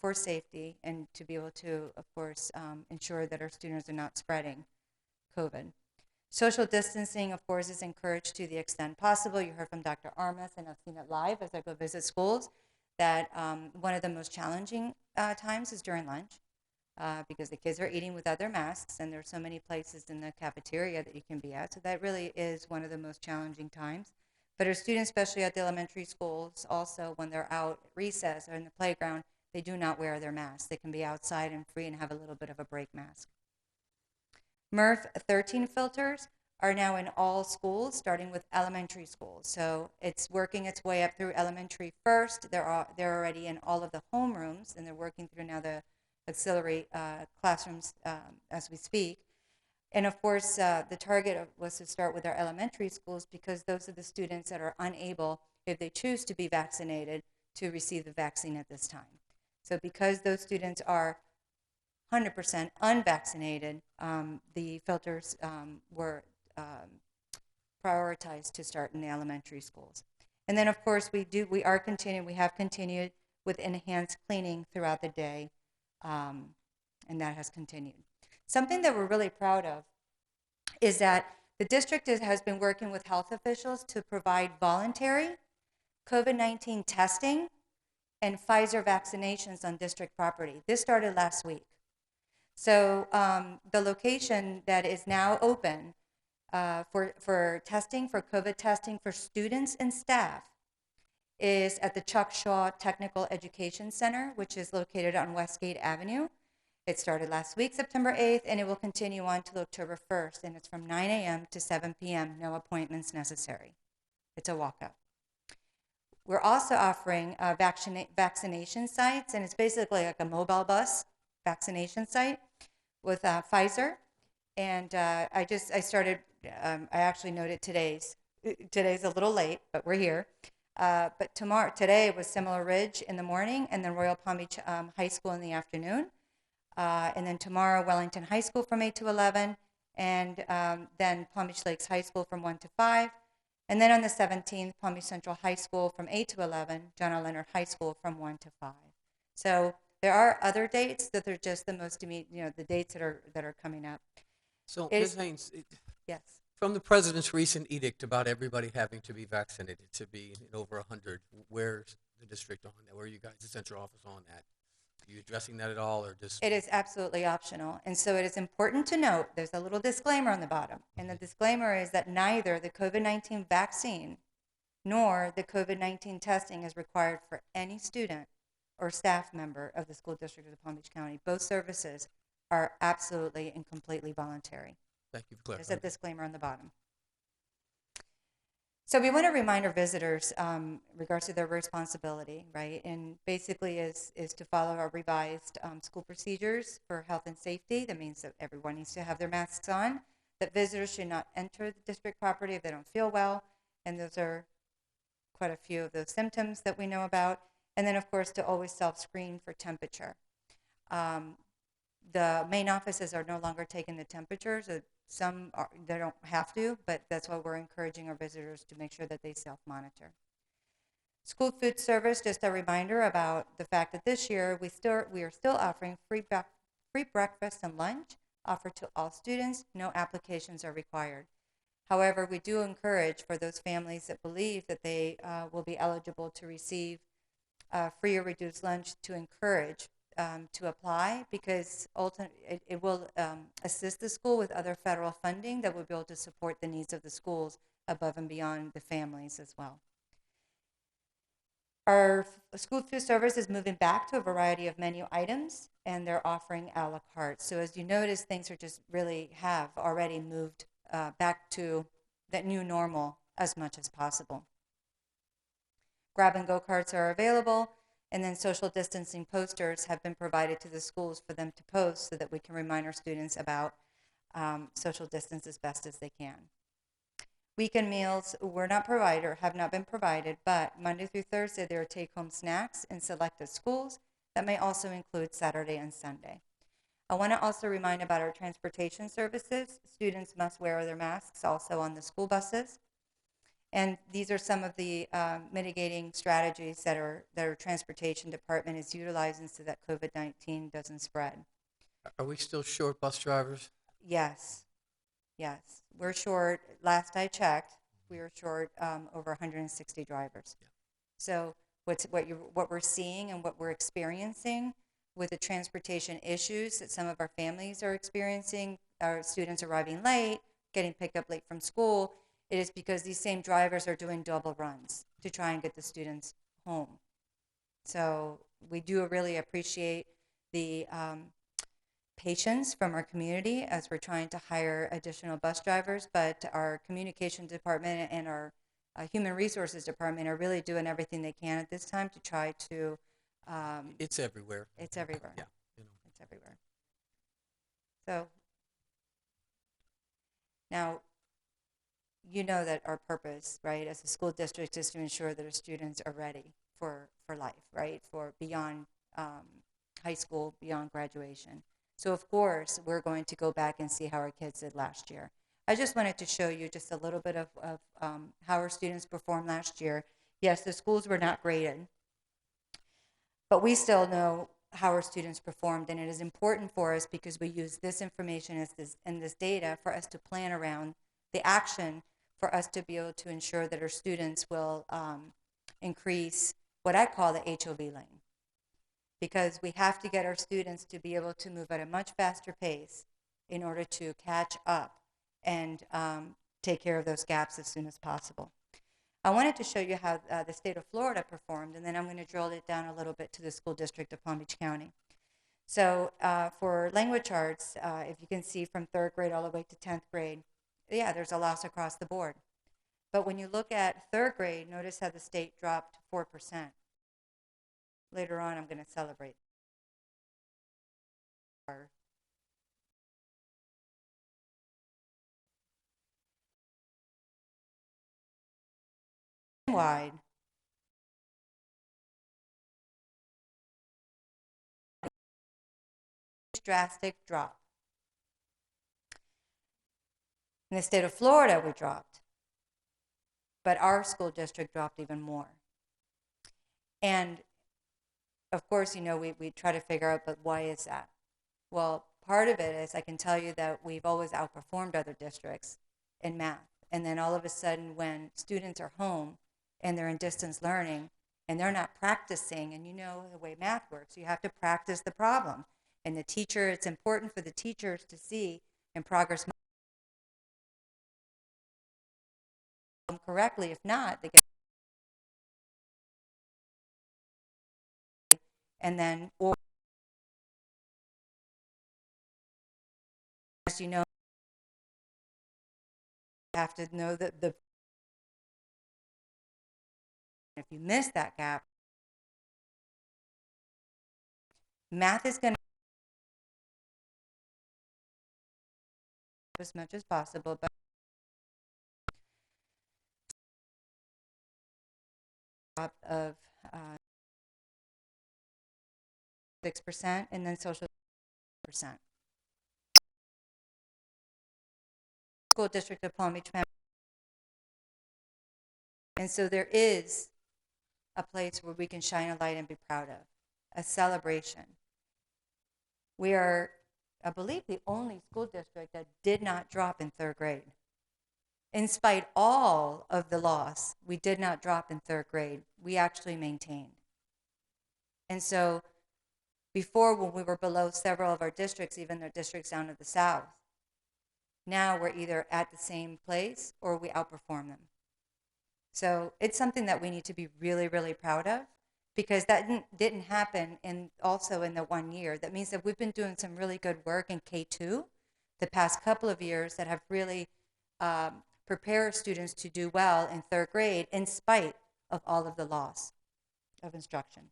for safety and to be able to, of course, ensure that our students are not spreading COVID. Social distancing, of course, is encouraged to the extent possible. You heard from Dr. Armas, and I've seen it live as I go visit schools, that one of the most challenging times is during lunch because the kids are eating without their masks, and there are so many places in the cafeteria that you can be at. So that really is one of the most challenging times. But our students, especially at the elementary schools, also when they're out at recess or in the playground, they do not wear their masks. They can be outside and free and have a little bit of a break mask. MERV 13 filters are now in all schools, starting with elementary schools. So it's working its way up through elementary first. They're already in all of the homerooms, and they're working through now the auxiliary classrooms as we speak. And of course, the target was to start with our elementary schools because those are the students that are unable, if they choose to be vaccinated, to receive the vaccine at this time. So because those students are 100% unvaccinated, the filters were prioritized to start in the elementary schools. And then, of course, we have continued with enhanced cleaning throughout the day, and that has continued. Something that we're really proud of is that the district has been working with health officials to provide voluntary COVID-19 testing and Pfizer vaccinations on district property. This started last week. So the location that is now open for testing, for COVID testing for students and staff is at the Chuck Shaw Technical Education Center, which is located on Westgate Avenue. It started last week, September 8th, and it will continue on till October 1st, and it's from 9 a.m. to 7 p.m., no appointments necessary. It's a walk-up. We're also offering vaccination sites, and it's basically like a mobile bus vaccination site with Pfizer. And I actually noted today's a little late, but we're here. But today was Semilla Ridge in the morning, and then Royal Palm Beach High School in the afternoon. And then tomorrow, Wellington High School from 8 to 11, and then Palm Beach Lakes High School from 1 to 5. And then on the 17th, Palm Beach Central High School from 8 to 11, John R. Leonard High School from 1 to 5. So there are other dates that are just the most immediate, the dates that are coming up. So, Ms. Haynes, yes. From the president's recent edict about everybody having to be vaccinated to be in over 100, where's the district on that? Where are you guys, the central office on that? Are you addressing that at all, or just? It is absolutely optional. And so it is important to note, there's a little disclaimer on the bottom. And the disclaimer is that neither the COVID-19 vaccine nor the COVID-19 testing is required for any student or staff member of the school district of Palm Beach County. Both services are absolutely and completely voluntary. Thank you for clarifying. There's a disclaimer on the bottom. So we want to remind our visitors regards to their responsibility, right? And basically is to follow our revised school procedures for health and safety. That means that everyone needs to have their masks on, that visitors should not enter the district property if they don't feel well, and those are quite a few of those symptoms that we know about. And then, of course, to always self-screen for temperature. The main offices are no longer taking the temperatures. They don't have to, but that's why we're encouraging our visitors to make sure that they self-monitor. School food service, just a reminder about the fact that this year we are still offering free breakfast and lunch offered to all students. No applications are required. However, we do encourage for those families that believe that they will be eligible to receive free or reduced lunch to encourage to apply, because ultimately it will assist the school with other federal funding that will be able to support the needs of the schools above and beyond the families as well. Our school food service is moving back to a variety of menu items, and they're offering a la carte. So as you notice, things have already moved back to that new normal as much as possible. Grab and go carts are available, and then social distancing posters have been provided to the schools for them to post so that we can remind our students about social distance as best as they can. Weekend meals were not provided or have not been provided, but Monday through Thursday there are take-home snacks in selected schools that may also include Saturday and Sunday. I want to also remind about our transportation services. Students must wear their masks also on the school buses. And these are some of the mitigating strategies that our transportation department is utilizing so that COVID-19 doesn't spread. Are we still short bus drivers? Yes. We're short. Last I checked, we were short over 160 drivers. Yeah. So what we're seeing and what we're experiencing with the transportation issues that some of our families are experiencing, our students arriving late, getting picked up late from school, it is because these same drivers are doing double runs to try and get the students home. So we do really appreciate the patience from our community as we're trying to hire additional bus drivers, but our communication department and our human resources department are really doing everything they can at this time to try to. It's everywhere. It's everywhere. Yeah. You know. It's everywhere. So now, you know that our purpose, right, as a school district is to ensure that our students are ready for life, right, for beyond high school, beyond graduation. So of course, we're going to go back and see how our kids did last year. I just wanted to show you just a little bit of how our students performed last year. Yes, the schools were not graded, but we still know how our students performed, and it is important for us because we use this information and this data for us to plan around the action for us to be able to ensure that our students will increase what I call the HOV lane. Because we have to get our students to be able to move at a much faster pace in order to catch up and take care of those gaps as soon as possible. I wanted to show you how the state of Florida performed, and then I'm going to drill it down a little bit to the school district of Palm Beach County. So for language arts, if you can see from 3rd grade all the way to 10th grade, yeah, there's a loss across the board. But when you look at 3rd grade, notice how the state dropped 4%. Later on, I'm going to celebrate. Wide. Drastic drop. In the state of Florida, we dropped. But our school district dropped even more. And of course, you know, we try to figure out, but why is that? Well, part of it is I can tell you that we've always outperformed other districts in math. And then all of a sudden, when students are home and they're in distance learning and they're not practicing, and you know the way math works, you have to practice the problem. And the teacher, it's important for the teachers to see in progress correctly. If not, they get and then, or as you know, you have to know that if you miss that gap, math is going to as much as possible, but of 6%, and then social percent. School District of Palm Beach. And so there is a place where we can shine a light and be proud of, a celebration. We are, I believe, the only school district that did not drop in 3rd grade. In spite all of the loss, we did not drop in 3rd grade. We actually maintained. And so before, when we were below several of our districts, even their districts down to the south, now we're either at the same place or we outperform them. So it's something that we need to be really, really proud of, because that didn't happen also in the 1 year. That means that we've been doing some really good work in K2 the past couple of years that have really prepared students to do well in 3rd grade in spite of all of the loss of instruction.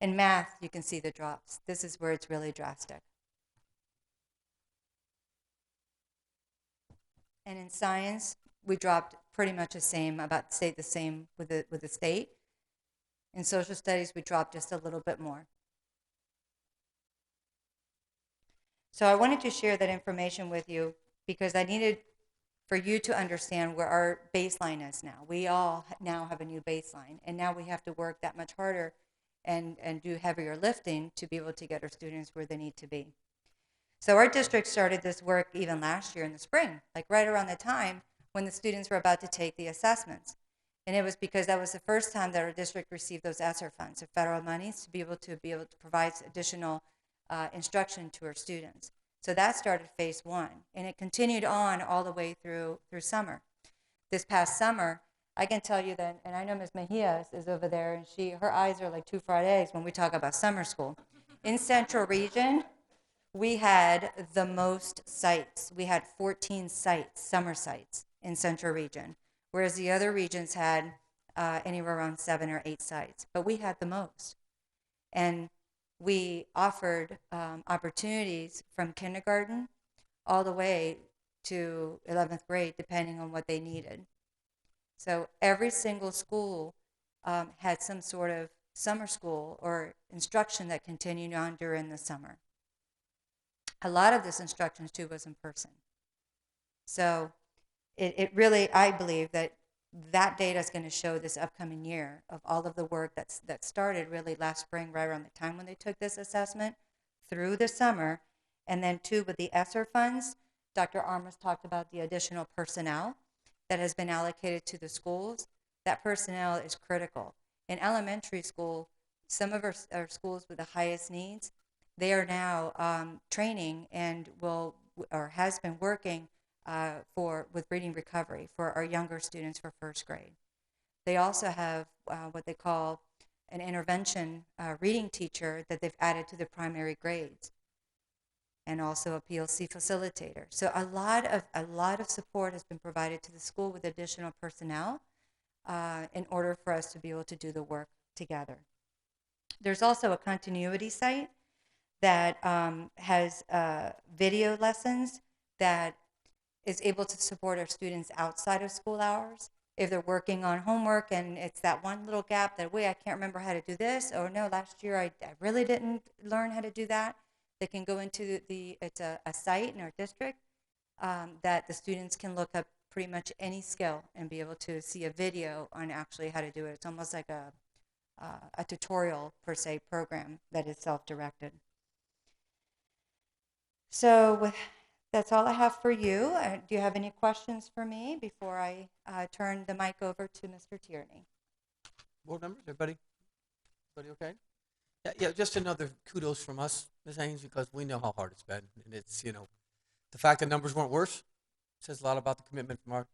In math, you can see the drops. This is where it's really drastic. And in science, we dropped pretty much the same, about stayed the same with the state. In social studies, we dropped just a little bit more. So I wanted to share that information with you because I needed for you to understand where our baseline is now. We all now have a new baseline, and now we have to work that much harder and do heavier lifting to be able to get our students where they need to be. So our district started this work even last year in the spring, like right around the time when the students were about to take the assessments. And it was because that was the first time that our district received those ESSER funds, the federal monies, to be able to provide additional instruction to our students. So that started phase 1, and it continued on all the way through summer. This past summer, I can tell you that, and I know Ms. Mejia is over there, and her eyes are like 2 fried eggs when we talk about summer school. In Central Region, we had the most sites. We had 14 sites, summer sites in Central Region, whereas the other regions had anywhere around 7 or 8 sites. But we had the most. And we offered opportunities from kindergarten all the way to 11th grade, depending on what they needed. So every single school had some sort of summer school or instruction that continued on during the summer. A lot of this instruction, too, was in person. So it really, I believe that data is going to show this upcoming year of all of the work that started really last spring, right around the time when they took this assessment, through the summer, and then, too, with the ESSER funds. Dr. Armas talked about the additional personnel that has been allocated to the schools. That personnel is critical. In elementary school, some of our schools with the highest needs, they are now training and has been working with reading recovery for our younger students for first grade. They also have what they call an intervention reading teacher that they've added to the primary grades, and also a PLC facilitator. So a lot of support has been provided to the school with additional personnel in order for us to be able to do the work together. There's also a continuity site that has video lessons that is able to support our students outside of school hours. If they're working on homework and it's that one little gap that, wait, I can't remember how to do this, or no, last year I really didn't learn how to do that, they can go into it's a site in our district that the students can look up pretty much any skill and be able to see a video on actually how to do it. It's almost like a tutorial, per se, program that is self-directed. So that's all I have for you. Do you have any questions for me before I turn the mic over to Mr. Tierney? Board members, everybody okay? Yeah, just another kudos from us, Ms. Haynes, because we know how hard it's been. And it's, the fact that numbers weren't worse says a lot about the commitment from our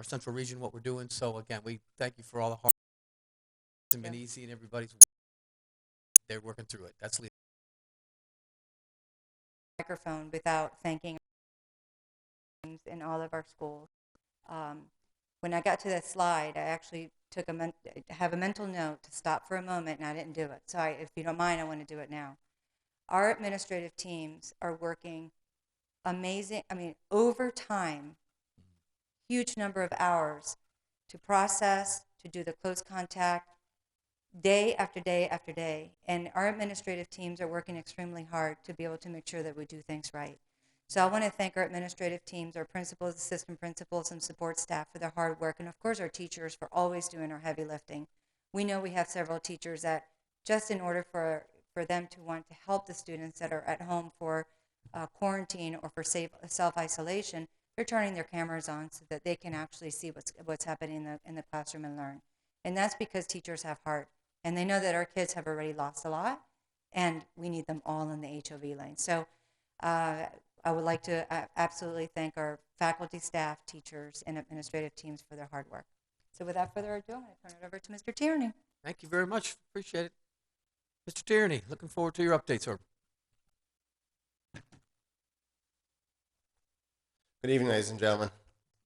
central region, what we're doing. So again, we thank you for all the hard work. It hasn't been easy, and they're working through it. That's leadership. Microphone without thanking in all of our schools. When I got to that slide, I actually have a mental note to stop for a moment, and I didn't do it. So if you don't mind, I want to do it now. Our administrative teams are working amazing, overtime, huge number of hours to process, to do the close contact, day after day after day. And our administrative teams are working extremely hard to be able to make sure that we do things right. So I want to thank our administrative teams, our principals, assistant principals, and support staff for their hard work, and of course our teachers for always doing our heavy lifting. We know we have several teachers that just in order for them to want to help the students that are at home for quarantine or for self-isolation, they're turning their cameras on so that they can actually see what's happening in the classroom and learn. And that's because teachers have heart, and they know that our kids have already lost a lot, and we need them all in the HOV lane. So I would like to absolutely thank our faculty, staff, teachers, and administrative teams for their hard work. So without further ado, I'm going to turn it over to Mr. Tierney. Thank you very much. Appreciate it. Mr. Tierney, looking forward to your update, sir. Good evening, ladies and gentlemen.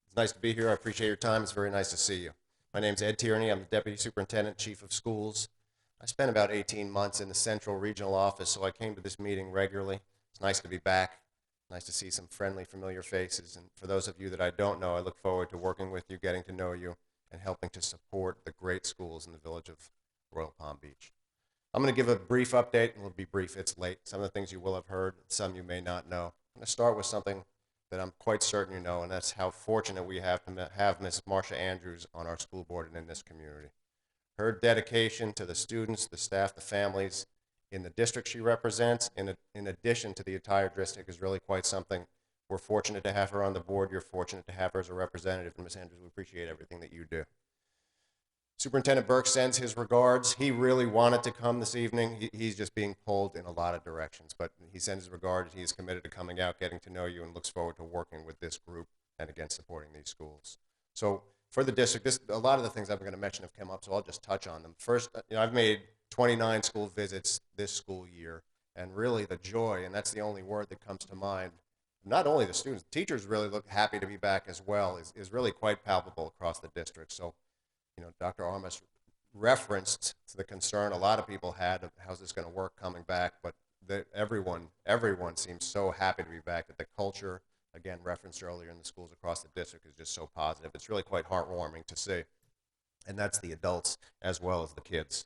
It's nice to be here. I appreciate your time. It's very nice to see you. My name's Ed Tierney. I'm the Deputy Superintendent, Chief of Schools. I spent about 18 months in the Central Regional Office, so I came to this meeting regularly. It's nice to be back. Nice to see some friendly, familiar faces. And for those of you that I don't know, I look forward to working with you, getting to know you, and helping to support the great schools in the village of Royal Palm Beach. I'm going to give a brief update, and we'll be brief. It's late. Some of the things you will have heard, some you may not know. I'm going to start with something that I'm quite certain you know, and that's how fortunate we have to have Ms. Marcia Andrews on our school board and in this community. Her dedication to the students, the staff, the families in the district she represents, in addition to the entire district, is really quite something. We're fortunate to have her on the board. You're fortunate to have her as a representative. And Ms. Andrews, we appreciate everything that you do. Superintendent Burke sends his regards. He really wanted to come this evening. He's just being pulled in a lot of directions, but he sends his regards. He is committed to coming out, getting to know you, and looks forward to working with this group and, again, supporting these schools. So for the district, a lot of the things I'm going to mention have come up, so I'll just touch on them. First, I've made 29 school visits this school year, and really the joy, and that's the only word that comes to mind. Not only the students, teachers really look happy to be back as well, is really quite palpable across the district. So, Dr. Armas referenced the concern a lot of people had of how's this going to work coming back, but everyone seems so happy to be back, that the culture, again referenced earlier, in the schools across the district is just so positive. It's really quite heartwarming to see, and that's the adults as well as the kids.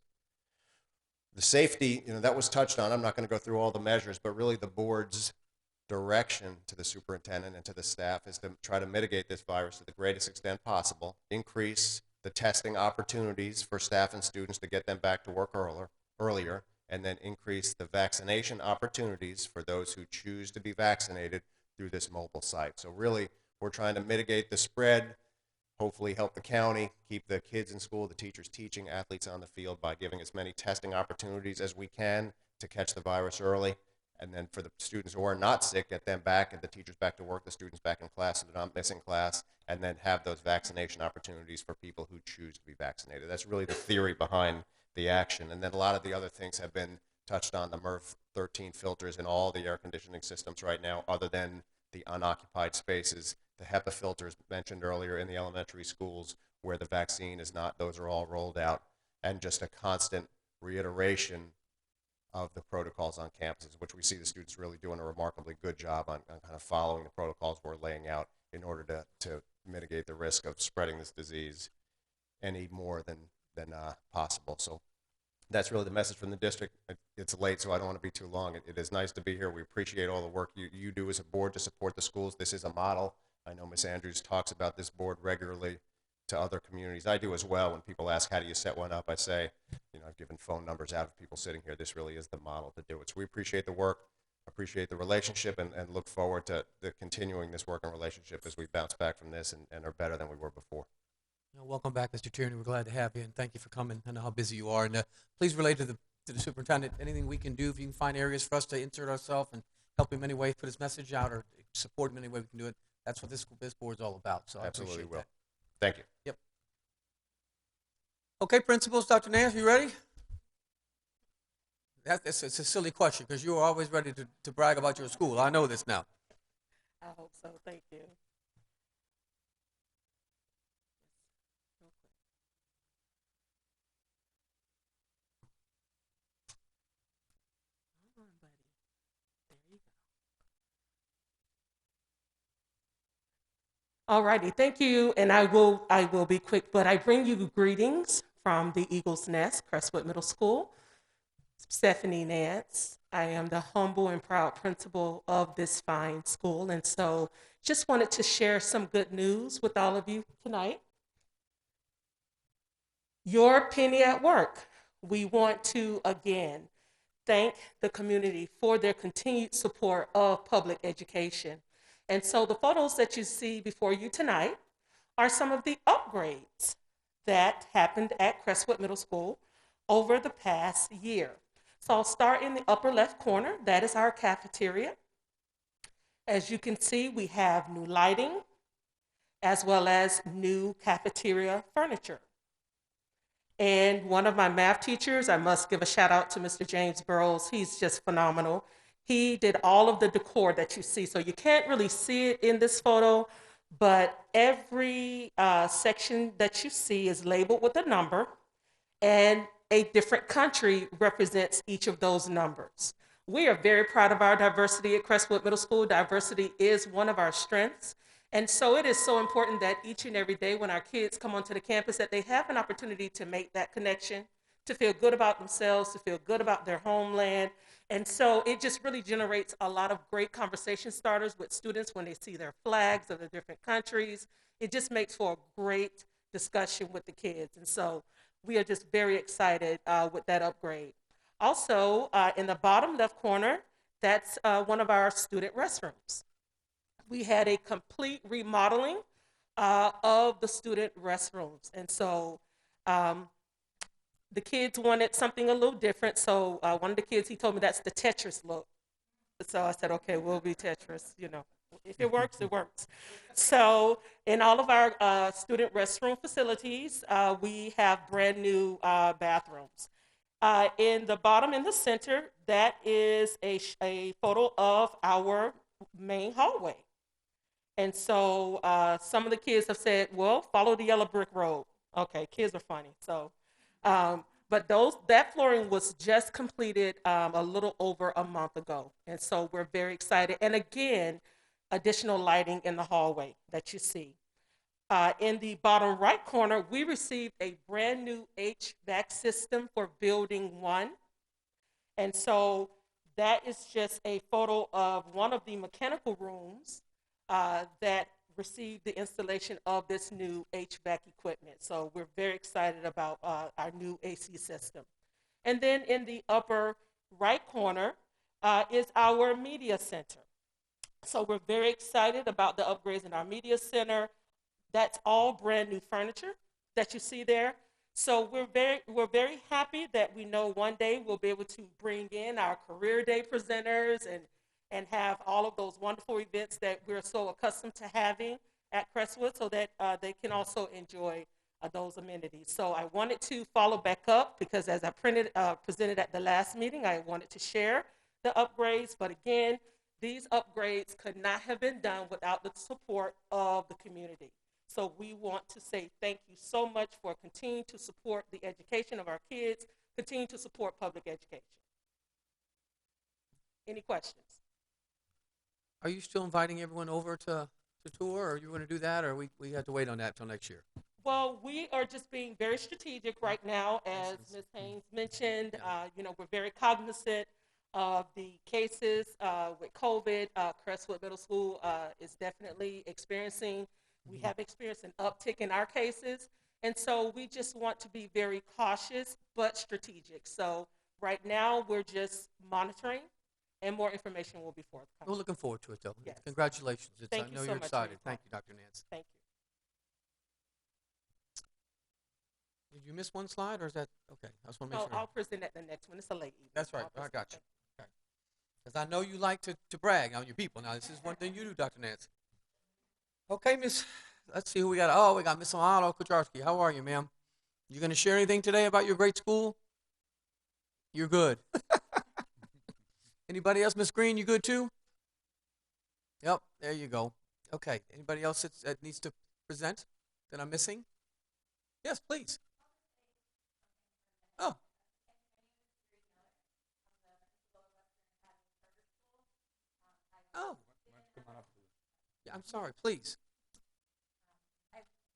The safety, that was touched on. I'm not going to go through all the measures, but really the board's direction to the superintendent and to the staff is to try to mitigate this virus to the greatest extent possible, increase the testing opportunities for staff and students to get them back to work earlier, and then increase the vaccination opportunities for those who choose to be vaccinated through this mobile site. So really, we're trying to mitigate the spread, hopefully help the county, keep the kids in school, the teachers teaching, athletes on the field, by giving as many testing opportunities as we can to catch the virus early. And then for the students who are not sick, get them back, and the teachers back to work, the students back in class so they're not missing class, and then have those vaccination opportunities for people who choose to be vaccinated. That's really the theory behind the action. And then a lot of the other things have been touched on, the MERV 13 filters in all the air conditioning systems right now, other than the unoccupied spaces, the HEPA filters mentioned earlier in the elementary schools where the vaccine is not, those are all rolled out, and just a constant reiteration of the protocols on campuses, which we see the students really doing a remarkably good job on kind of following the protocols we're laying out in order to mitigate the risk of spreading this disease any more than possible. So that's really the message from the district. It's late, so I don't want to be too long. It is nice to be here. We appreciate all the work you do as a board to support the schools. This is a model. I know Ms. Andrews talks about this board regularly to other communities. I do as well. When people ask, how do you set one up? I say, I've given phone numbers out of people sitting here. This really is the model to do it. So we appreciate the work, appreciate the relationship, and look forward to continuing this working relationship as we bounce back from this and are better than we were before. Welcome back, Mr. Tierney. We're glad to have you, and thank you for coming. I know how busy you are. And please relate to the superintendent anything we can do. If you can find areas for us to insert ourselves and help him in any way, put his message out, or support him in any way we can do it. That's what this board's all about. So Absolutely I appreciate will. that. Thank you. Yep. Okay, principals, Dr. Nance, you ready? It's a silly question because you are always ready to brag about your school. I know this now. I hope so. Thank you. Hold on, buddy. There you go. Alrighty, thank you, and I will be quick, but I bring you greetings from the Eagle's Nest, Crestwood Middle School. Stephanie Nance. I am the humble and proud principal of this fine school, and so just wanted to share some good news with all of you tonight. Your penny at work. We want to again thank the community for their continued support of public education. And so the photos that you see before you tonight are some of the upgrades that happened at Crestwood Middle School over the past year. So I'll start in the upper left corner. That is our cafeteria. As you can see, we have new lighting as well as new cafeteria furniture. And one of my math teachers, I must give a shout out to Mr. James Burrows. He's just phenomenal. He did all of the decor that you see. So you can't really see it in this photo, but every section that you see is labeled with a number, and a different country represents each of those numbers. We are very proud of our diversity at Crestwood Middle School. Diversity is one of our strengths. And so it is so important that each and every day when our kids come onto the campus that they have an opportunity to make that connection, to feel good about themselves, to feel good about their homeland. And so it just really generates a lot of great conversation starters with students when they see their flags of the different countries. It just makes for a great discussion with the kids. And so we are just very excited with that upgrade. Also, in the bottom left corner, that's one of our student restrooms. We had a complete remodeling of the student restrooms. And so the kids wanted something a little different. So one of the kids, he told me that's the Tetris look. So I said, okay, we'll be Tetris, you know. If it works, it works. So in all of our student restroom facilities, we have brand new bathrooms. In the bottom in the center, that is a photo of our main hallway. And so some of the kids have said, well, follow the yellow brick road. Okay, kids are funny. So, but that flooring was just completed a little over a month ago. And so we're very excited. And again, additional lighting in the hallway that you see. In the bottom right corner, we received a brand new HVAC system for Building 1. And so that is just a photo of one of the mechanical rooms that received the installation of this new HVAC equipment. So we're very excited about our new AC system. And then in the upper right corner is our media center. So we're very excited about the upgrades in our media center. That's all brand new furniture that you see there. So we're very happy that we know one day we'll be able to bring in our career day presenters and have all of those wonderful events that we're so accustomed to having at Crestwood, so that they can also enjoy those amenities. So I wanted to follow back up because as I presented at the last meeting, I wanted to share the upgrades. But again, these upgrades could not have been done without the support of the community. So we want to say thank you so much for continuing to support the education of our kids, continue to support public education. Any questions? Are you still inviting everyone over to tour, or are you going to do that, or we have to wait on that till next year? Well, we are just being very strategic right now, as Ms. Haynes mentioned. We're very cognizant of the cases with COVID. Crestwood Middle School is definitely we have experienced an uptick in our cases. And so we just want to be very cautious but strategic. So right now we're just monitoring, and more information will be forthcoming. We're looking forward to it, though. Yes. Congratulations. Thank I you know so you're much for excited. your Thank time. you, Dr. Nance. Thank you. Did you miss one slide, or is that okay? I just want to make No, sure. I'll present at the next one. It's a late evening. That's right. I'll I present got you. that. Okay. Because I know you like to brag on your people. Now, this is one thing you do, Dr. Nance. Okay, Miss. Let's see who we got. Oh, we got Miss Amado Kucharski. How are you, ma'am? You going to share anything today about your great school? You're good. Anybody else? Miss Green, you good too? Yep, there you go. Okay. Anybody else that needs to present that I'm missing? Yes, please. Oh. Oh. Yeah, I'm sorry. Please.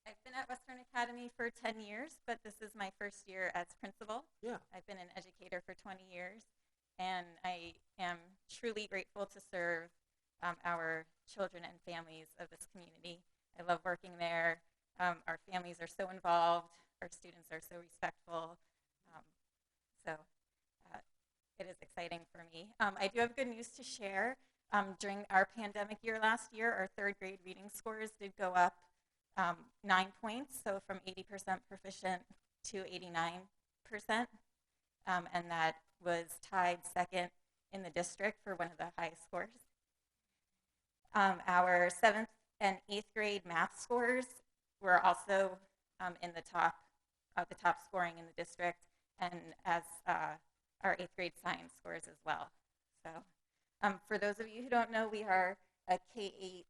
I've been at Western Academy for 10 years, but this is my first year as principal. Yeah. I've been an educator for 20 years, and I am truly grateful to serve our children and families of this community. I love working there. Our families are so involved. Our students are so respectful. So it is exciting for me. I do have good news to share. During our pandemic year last year, our third grade reading scores did go up 9 points, so from 80% proficient to 89%, and that was tied second in the district for one of the highest scores. Our 7th and 8th grade math scores were also in the top scoring in the district, and as our 8th grade science scores as well. So for those of you who don't know, we are a K-8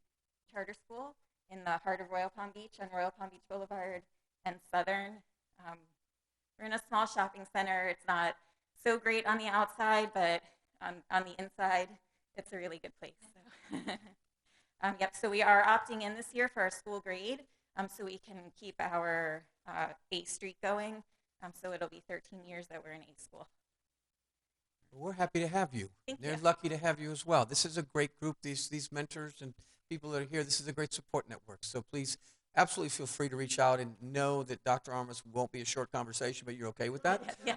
charter school in the heart of Royal Palm Beach on Royal Palm Beach Boulevard and Southern. We're in a small shopping center. It's not so great on the outside, but on the inside, it's a really good place. So. So we are opting in this year for our school grade, so we can keep our A streak going. So it'll be 13 years that we're in A school. We're happy to have you. They're lucky to have you as well. This is a great group. These mentors and people that are here, this is a great support network. So please, absolutely feel free to reach out and know that Dr. Armas won't be a short conversation, but you're okay with that? Yeah.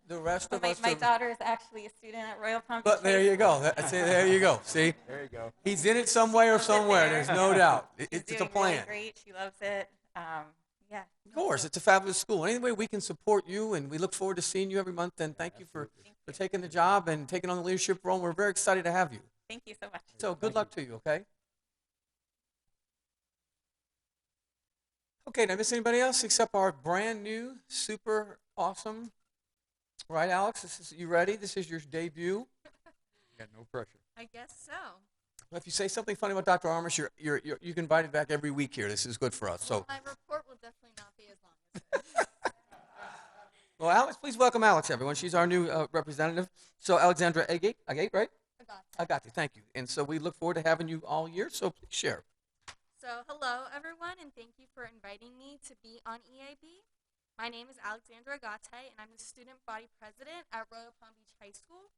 The rest of us. My daughter is actually a student at Royal Palm Beach. But there you go. There you go. See? There you go. He's in it some way or somewhere. There's no doubt. It's a plan. Really great. She loves it. Yeah. Of course, it's a fabulous school. Any way we can support you, and we look forward to seeing you every month. And thank you for taking the job and taking on the leadership role. We're very excited to have you. Thank you so much. So good luck to you, okay? Okay, did I miss anybody else except our brand new, super awesome All right, Alex, you ready? This is your debut. Got no pressure. I guess so. Well, if you say something funny about Dr. Armish, you get invited back every week here. This is good for us. So, My report will definitely not be as long as well, Alex, please welcome Alex, everyone. She's our new representative. So, Alexandra Agate, right? I got you. Thank you. And so we look forward to having you all year. So please share. So hello, everyone, and thank you for inviting me to be on EAB. My name is Alexandra Agate, and I'm the student body president at Royal Palm Beach High School.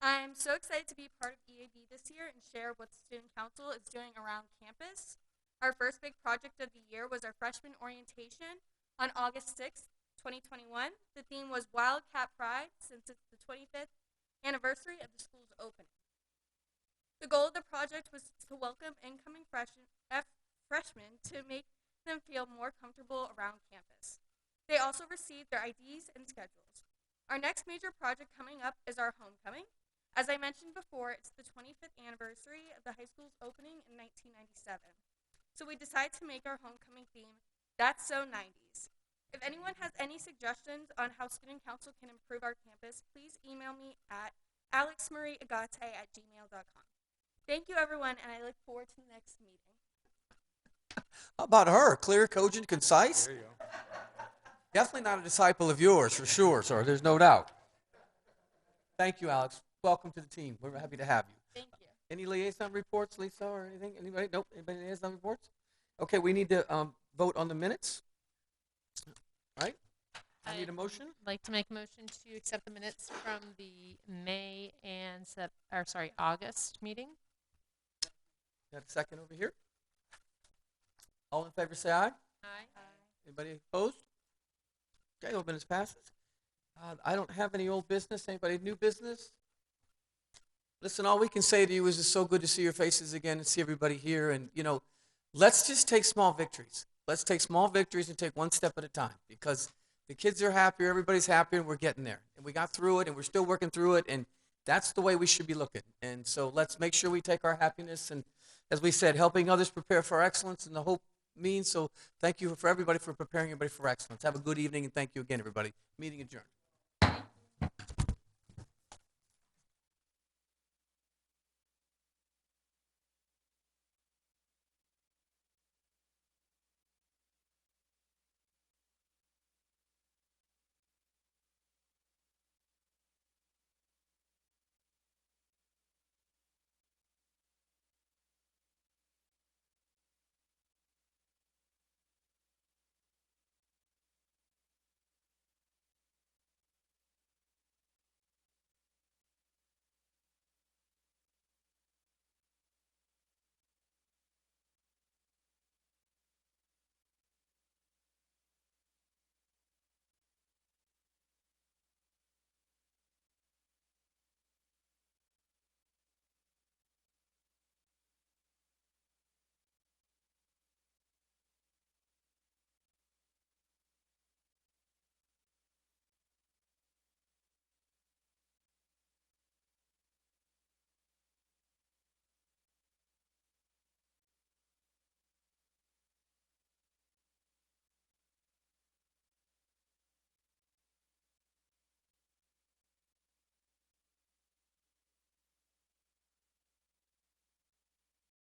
I'm so excited to be part of EAB this year and share what the Student Council is doing around campus. Our first big project of the year was our freshman orientation on August 6th, 2021. The theme was Wildcat Pride, since it's the 25th anniversary of the school's opening. The goal of the project was to welcome incoming freshmen to make them feel more comfortable around campus. They also received their IDs and schedules. Our next major project coming up is our homecoming. As I mentioned before, it's the 25th anniversary of the high school's opening in 1997. So we decided to make our homecoming theme, That's So 90s. If anyone has any suggestions on how Student Council can improve our campus, please email me at alexmarieagate@gmail.com. Thank you, everyone, and I look forward to the next meeting. How about her? Clear, cogent, concise? There you go. Definitely not a disciple of yours, for sure, sir. There's no doubt. Thank you, Alex. Welcome to the team. We're happy to have you. Thank you. Any liaison reports, Lisa, or anything? Anybody? Nope. Anybody liaison reports? Okay, we need to vote on the minutes. All right. I need a motion. I'd like to make a motion to accept the minutes from the May and August meeting. Got a second over here? All in favor, say aye. Aye. Anybody opposed? Okay, old minutes passes. I don't have any old business. Anybody new business? Listen, all we can say to you is it's so good to see your faces again and see everybody here. And, let's just take small victories. Let's take small victories and take one step at a time, because the kids are happier, everybody's happier, and we're getting there. And we got through it, and we're still working through it, and that's the way we should be looking. And so let's make sure we take our happiness and, as we said, helping others prepare for excellence and the hope means. So thank you for everybody for preparing everybody for excellence. Have a good evening, and thank you again, everybody. Meeting adjourned.